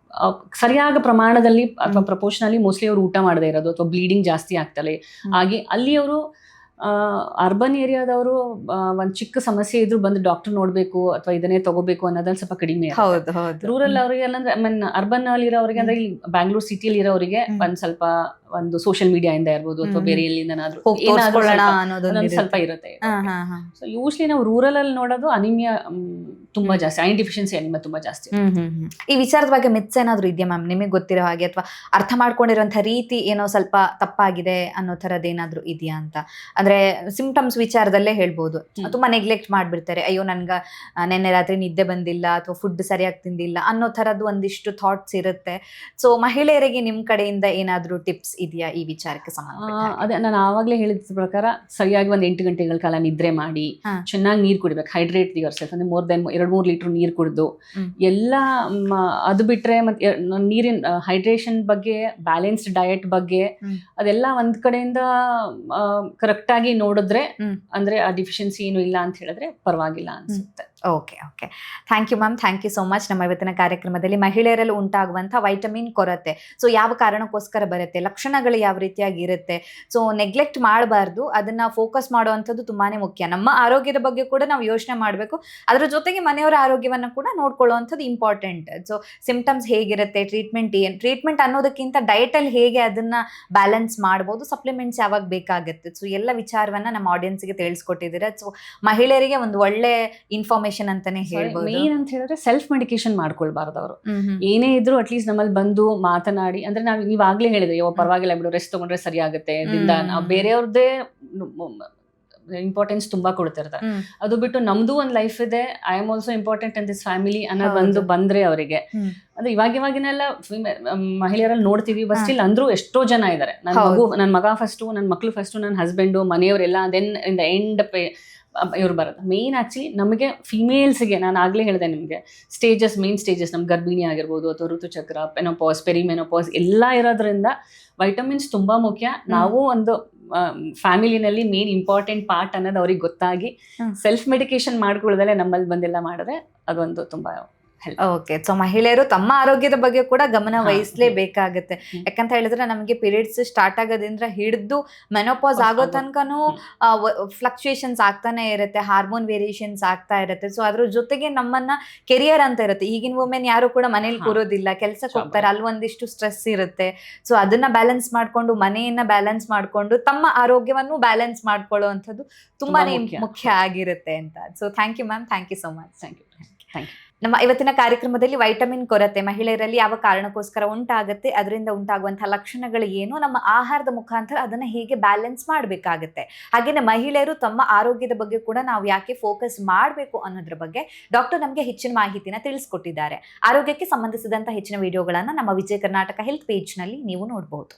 ಸರಿಯಾದ ಪ್ರಮಾಣದಲ್ಲಿ ಅಥವಾ ಪ್ರಪೋರ್ಷನಲಿ ಮೋಸ್ಟ್ಲಿ ಅವರು ಊಟ ಮಾಡದೇ ಇರೋದು ಅಥವಾ ಬ್ಲೀಡಿಂಗ್ ಜಾಸ್ತಿ ಆಗ್ತದೆ. ಹಾಗೆ ಅಲ್ಲಿ ಅವರು ಅರ್ಬನ್ ಏರಿಯಾದವರು ಒಂದ್ ಚಿಕ್ಕ ಸಮಸ್ಯೆ ಇದ್ರು ಬಂದು ಡಾಕ್ಟರ್ ನೋಡ್ಬೇಕು ಅಥವಾ ಇದನ್ನೇ ತಗೋಬೇಕು ಅನ್ನೋದ್ರಲ್ಲಿ ಸ್ವಲ್ಪ ಕಡಿಮೆ ಇರುತ್ತೆ. ಹೌದು ಹೌದು. ರೂರಲ್ ಅವರಿಗೆ ಅಂದ್ರೆ ಅರ್ಬನ್ ಅಲ್ಲಿ ಇರೋರಿಗೆ ಅಂದ್ರೆ ಇಲ್ಲಿ ಬ್ಯಾಂಗ್ಳೂರ್ ಸಿಟಿಯಲ್ಲಿ ಇರೋರಿಗೆ ಒಂದ್ ಸ್ವಲ್ಪ ಒಂದು ಸೋಷಿಯಲ್ ಮೀಡಿಯಾ ಇಂದ ಇರ್ಬೋದು ಅಥವಾ ಬೇರೆ ಎಲ್ಲಿಂದನಾದ್ರೂ ಹೋಗ್ ತೋರ್ಸ್ಕೊಳ್ಳೋಣ ಅನ್ನೋದೊಂದು ಒಂದ್ ಸ್ವಲ್ಪ ಇರುತ್ತೆ. ಸೊ ಯೂಶ್ಲಿ ನಾವು ರೂರಲ್ ಅಲ್ಲಿ ನೋಡೋದು ಅನಿಮಿಯಾ ತುಂಬಾ ಜಾಸ್ತಿ, ಐರನ್ ಡಿಫಿಷಿಯನ್ಸಿ ಅನಿಮಿಯಾ ತುಂಬಾ ಜಾಸ್ತಿ. ಈ ವಿಚಾರದ ಬಗ್ಗೆ ಮಿತ್ಸ್ ಏನಾದ್ರು ಇದೆಯಾ ಮ್ಯಾಮ್ ನಿಮಗೆ ಗೊತ್ತಿರೋ ಹಾಗೆ, ಅಥವಾ ಅರ್ಥ ಮಾಡ್ಕೊಂಡಿರುವಂತಹ ರೀತಿ ಏನೋ ಸ್ವಲ್ಪ ತಪ್ಪಾಗಿದೆ ಅನ್ನೋ ತರದ್ ಏನಾದ್ರು ಇದೆಯಾ ಅಂತ? ಅಂದ್ರೆ ಸಿಂಪ್ಟಮ್ಸ್ ವಿಚಾರದಲ್ಲೇ ಹೇಳ್ಬೋದು, ತುಂಬಾ ನೆಗ್ಲೆಕ್ಟ್ ಮಾಡ್ಬಿಡ್ತಾರೆ, ಅಯ್ಯೋ ನನ್ಗ ನೆನ್ನೆ ರಾತ್ರಿ ನಿದ್ದೆ ಬಂದಿಲ್ಲ ಅಥವಾ ಫುಡ್ ಸರಿಯಾಗಿ ತಿಂದಿಲ್ಲ ಅನ್ನೋ ತರದ್ದು ಒಂದಿಷ್ಟು ಥಾಟ್ಸ್ ಇರುತ್ತೆ. ಸೊ ಮಹಿಳೆಯರಿಗೆ ನಿಮ್ ಕಡೆಯಿಂದ ಏನಾದ್ರು ಟಿಪ್ಸ್ ಇದೆಯಾ ಈ ವಿಚಾರಕ್ಕೆ ಸಂಬಂಧ? ಅದೇ ನಾನು ಆವಾಗಲೇ ಹೇಳಿದ ಪ್ರಕಾರ ಸರಿಯಾಗಿ ಒಂದ್ 8 ಗಂಟೆಗಳ ಕಾಲ ನಿದ್ರೆ ಮಾಡಿ, ಚೆನ್ನಾಗಿ ನೀರ್ ಕುಡಿಬೇಕು, ಹೈಡ್ರೇಟ್ ಯುವರ್ ಸೆಲ್ಫ್, ಅಂದ್ರೆ ಮೋರ್ ದೆನ್ 2-3 ಲೀಟರ್ ನೀರ್ ಕುಡಿದು ಎಲ್ಲ ಅದು ಬಿಟ್ರೆ ಮತ್ತೆ ನೀರಿನ ಹೈಡ್ರೇಷನ್ ಬಗ್ಗೆ, ಬ್ಯಾಲೆನ್ಸ್ಡ್ ಡಯಟ್ ಬಗ್ಗೆ ಅದೆಲ್ಲ ಒಂದ್ ಕಡೆಯಿಂದ ಕರೆಕ್ಟ್ ಆಗಿ ನೋಡಿದ್ರೆ ಅಂದ್ರೆ ಆ ಡಿಫಿಷಿಯನ್ಸಿ ಏನು ಇಲ್ಲ ಅಂತ ಹೇಳಿದ್ರೆ ಪರವಾಗಿಲ್ಲ ಅನ್ಸುತ್ತೆ. Okay okay, thank you ma'am, thank you so much. ನಮ್ಮ ಇವತ್ತಿನ ಕಾರ್ಯಕ್ರಮದಲ್ಲಿ ಮಹಿಳೆಯರಲ್ಲಿ ಉಂಟಾಗುವಂಥ ವೈಟಮಿನ್ ಕೊರತೆ, ಸೊ ಯಾವ ಕಾರಣಕ್ಕೋಸ್ಕರ ಬರುತ್ತೆ, ಲಕ್ಷಣಗಳು ಯಾವ ರೀತಿಯಾಗಿ ಇರುತ್ತೆ, ಸೊ ನೆಗ್ಲೆಕ್ಟ್ ಮಾಡಬಾರ್ದು, ಅದನ್ನ ಫೋಕಸ್ ಮಾಡುವಂಥದ್ದು ತುಂಬಾನೇ ಮುಖ್ಯ. ನಮ್ಮ ಆರೋಗ್ಯದ ಬಗ್ಗೆ ಕೂಡ ನಾವು ಯೋಚನೆ ಮಾಡಬೇಕು, ಅದರ ಜೊತೆಗೆ ಮನೆಯವರ ಆರೋಗ್ಯವನ್ನು ಕೂಡ ನೋಡ್ಕೊಳ್ಳುವಂಥದ್ದು ಇಂಪಾರ್ಟೆಂಟ್. ಸೊ ಸಿಂಪ್ಟಮ್ಸ್ ಹೇಗಿರುತ್ತೆ, ಟ್ರೀಟ್ಮೆಂಟ್ ಅನ್ನೋದಕ್ಕಿಂತ ಡಯಟಲ್ಲಿ ಹೇಗೆ ಅದನ್ನ ಬ್ಯಾಲೆನ್ಸ್ ಮಾಡ್ಬೋದು, ಸಪ್ಲಿಮೆಂಟ್ಸ್ ಯಾವಾಗ ಬೇಕಾಗುತ್ತೆ, ಸೊ ಎಲ್ಲ ವಿಚಾರವನ್ನ ನಮ್ಮ ಆಡಿಯನ್ಸ್ಗೆ ತಿಳಿಸ್ಕೊಟ್ಟಿದ್ದೀರಾ. ಸೊ ಮಹಿಳೆಯರಿಗೆ ಒಂದು ಒಳ್ಳೆ ಇನ್ಫಾರ್ಮೇಶನ್ ಅಂತಾನೆ ಹೇಳ್ಬೋದು. ಮೇನ್ ಅಂತ ಹೇಳಿದ್ರೆ ಸೆಲ್ಫ್ ಮೆಡಿಕೇಶನ್ ಮಾಡ್ಕೊಳ್ಬಾರ್ದು ಅವರು. ಏನೇ ಇದ್ರು ಅಟ್ಲೀಸ್ಟ್ ನಮ್ಮಲ್ಲಿ ಬಂದು ಮಾತನಾಡಿ, ಅಂದ್ರೆ ನೀವ್ ಆಗ್ಲೇ ಹೇಳಿದ್ರೆ ಪರವಾಗಿಲ್ಲ ಬಿಡು, ರೆಸ್ಟ್ ತಗೊಂಡ್ರೆ ಸರಿ ಆಗುತ್ತೆ, ನಾವು ಬೇರೆಯವ್ರದ್ದೇ ಇಂಪಾರ್ಟೆನ್ಸ್ ತುಂಬಾ ಕೊಡ್ತಿರ್ತಾರೆ. ಅದು ಬಿಟ್ಟು ನಮ್ದು ಒಂದ್ ಲೈಫ್ ಇದೆ, I am also important in this family ಅನ್ನೋದು ಬಂದ್ರೆ ಅವರಿಗೆ ಅಂದ್ರೆ ಇವಾಗಿನೆಲ್ಲ ಮಹಿಳೆಯರಲ್ಲಿ ನೋಡ್ತೀವಿ, ಬಟ್ ಸ್ಟಿಲ್ ಅಂದ್ರೂ ಎಷ್ಟೋ ಜನ ಇದಾರೆ, ನನ್ ಮಗ ಫಸ್ಟು, ನನ್ ಮಕ್ಳು ಫಸ್ಟು, ನನ್ನ ಹಸ್ಬೆಂಡು, ಮನೆಯವರೆಲ್ಲ, ದೆನ್ ಇನ್ ದ ಎಂಡ್ ಇವ್ರು ಬರೋದು. ಮೇನ್ ಆಕ್ಚುಲಿ ನಮಗೆ ಫಿಮೇಲ್ಸ್ಗೆ ನಾನು ಆಗ್ಲೇ ಹೇಳಿದೆ ನಿಮಗೆ ಮೇನ್ ಸ್ಟೇಜಸ್ ನಮ್ ಗರ್ಭಿಣಿ ಆಗಿರ್ಬೋದು ಅಥವಾ ಋತುಚಕ್ರ, ಪೆನೋಪಾಸ್, ಪೆರಿಮೆನೋಪಾಸ್ ಎಲ್ಲ ಇರೋದ್ರಿಂದ ವೈಟಮಿನ್ಸ್ ತುಂಬಾ ಮುಖ್ಯ. ನಾವು ಒಂದು ಫ್ಯಾಮಿಲಿನಲ್ಲಿ ಮೇನ್ ಇಂಪಾರ್ಟೆಂಟ್ ಪಾರ್ಟ್ ಅನ್ನೋದು ಅವ್ರಿಗೆ ಗೊತ್ತಾಗಿ ಸೆಲ್ಫ್ ಮೆಡಿಕೇಶನ್ ಮಾಡ್ಕೊಳ್ಳೋದಲ್ಲೇ ನಮ್ಮಲ್ಲಿ ಬಂದೆಲ್ಲ ಮಾಡಿದ್ರೆ ಅದೊಂದು ತುಂಬಾ ಓಕೆ. ಸೊ ಮಹಿಳೆಯರು ತಮ್ಮ ಆರೋಗ್ಯದ ಬಗ್ಗೆ ಕೂಡ ಗಮನ ವಹಿಸಲೇಬೇಕಾಗತ್ತೆ. ಯಾಕಂತ ಹೇಳಿದ್ರೆ ನಮಗೆ ಪೀರಿಯಡ್ಸ್ ಸ್ಟಾರ್ಟ್ ಆಗೋದ್ರಿಂದ ಹಿಡಿದು ಮೆನೋಪಾಸ್ ಆಗೋ ತನಕನೂ ಫ್ಲಕ್ಚುಯೇಷನ್ಸ್ ಆಗ್ತಾನೆ ಇರುತ್ತೆ, ಹಾರ್ಮೋನ್ ವೇರಿಯೇಷನ್ಸ್ ಆಗ್ತಾ ಇರುತ್ತೆ. ಸೊ ಅದ್ರ ಜೊತೆಗೆ ನಮ್ಮನ್ನ ಕೆರಿಯರ್ ಅಂತ ಇರುತ್ತೆ. ಈಗಿನ ವುಮೆನ್ ಯಾರು ಕೂಡ ಮನೇಲಿ ಕೂರೋದಿಲ್ಲ, ಕೆಲ್ಸಕ್ಕೆ ಹೋಗ್ತಾರೆ, ಅಲ್ಲಿ ಒಂದಿಷ್ಟು ಸ್ಟ್ರೆಸ್ ಇರುತ್ತೆ. ಸೊ ಅದನ್ನ ಬ್ಯಾಲೆನ್ಸ್ ಮಾಡ್ಕೊಂಡು, ಮನೆಯನ್ನ ಬ್ಯಾಲೆನ್ಸ್ ಮಾಡ್ಕೊಂಡು, ತಮ್ಮ ಆರೋಗ್ಯವನ್ನು ಬ್ಯಾಲೆನ್ಸ್ ಮಾಡ್ಕೊಳ್ಳುವಂಥದ್ದು ತುಂಬಾನೇ ಮುಖ್ಯ ಆಗಿರುತ್ತೆ ಅಂತ. So thank you ma'am, thank you so much. Thank you. ನಮ್ಮ ಇವತ್ತಿನ ಕಾರ್ಯಕ್ರಮದಲ್ಲಿ ವೈಟಮಿನ್ ಕೊರತೆ ಮಹಿಳೆಯರಲ್ಲಿ ಯಾವ ಕಾರಣಕ್ಕೋಸ್ಕರ ಉಂಟಾಗುತ್ತೆ, ಅದರಿಂದ ಉಂಟಾಗುವಂತಹ ಲಕ್ಷಣಗಳು ಏನು, ನಮ್ಮ ಆಹಾರದ ಮುಖಾಂತರ ಅದನ್ನ ಹೇಗೆ ಬ್ಯಾಲೆನ್ಸ್ ಮಾಡಬೇಕಾಗುತ್ತೆ, ಹಾಗೇನೆ ಮಹಿಳೆಯರು ತಮ್ಮ ಆರೋಗ್ಯದ ಬಗ್ಗೆ ಕೂಡ ನಾವು ಯಾಕೆ ಫೋಕಸ್ ಮಾಡಬೇಕು ಅನ್ನೋದ್ರ ಬಗ್ಗೆ ಡಾಕ್ಟರ್ ನಮಗೆ ಹೆಚ್ಚಿನ ಮಾಹಿತಿನ ತಿಳಿಸ್ಕೊಟ್ಟಿದ್ದಾರೆ. ಆರೋಗ್ಯಕ್ಕೆ ಸಂಬಂಧಿಸಿದಂತಹ ಹೆಚ್ಚಿನ ವಿಡಿಯೋಗಳನ್ನ ನಮ್ಮ ವಿಜಯ ಕರ್ನಾಟಕ ಹೆಲ್ತ್ ಪೇಜ್ ನಲ್ಲಿ ನೀವು ನೋಡಬಹುದು.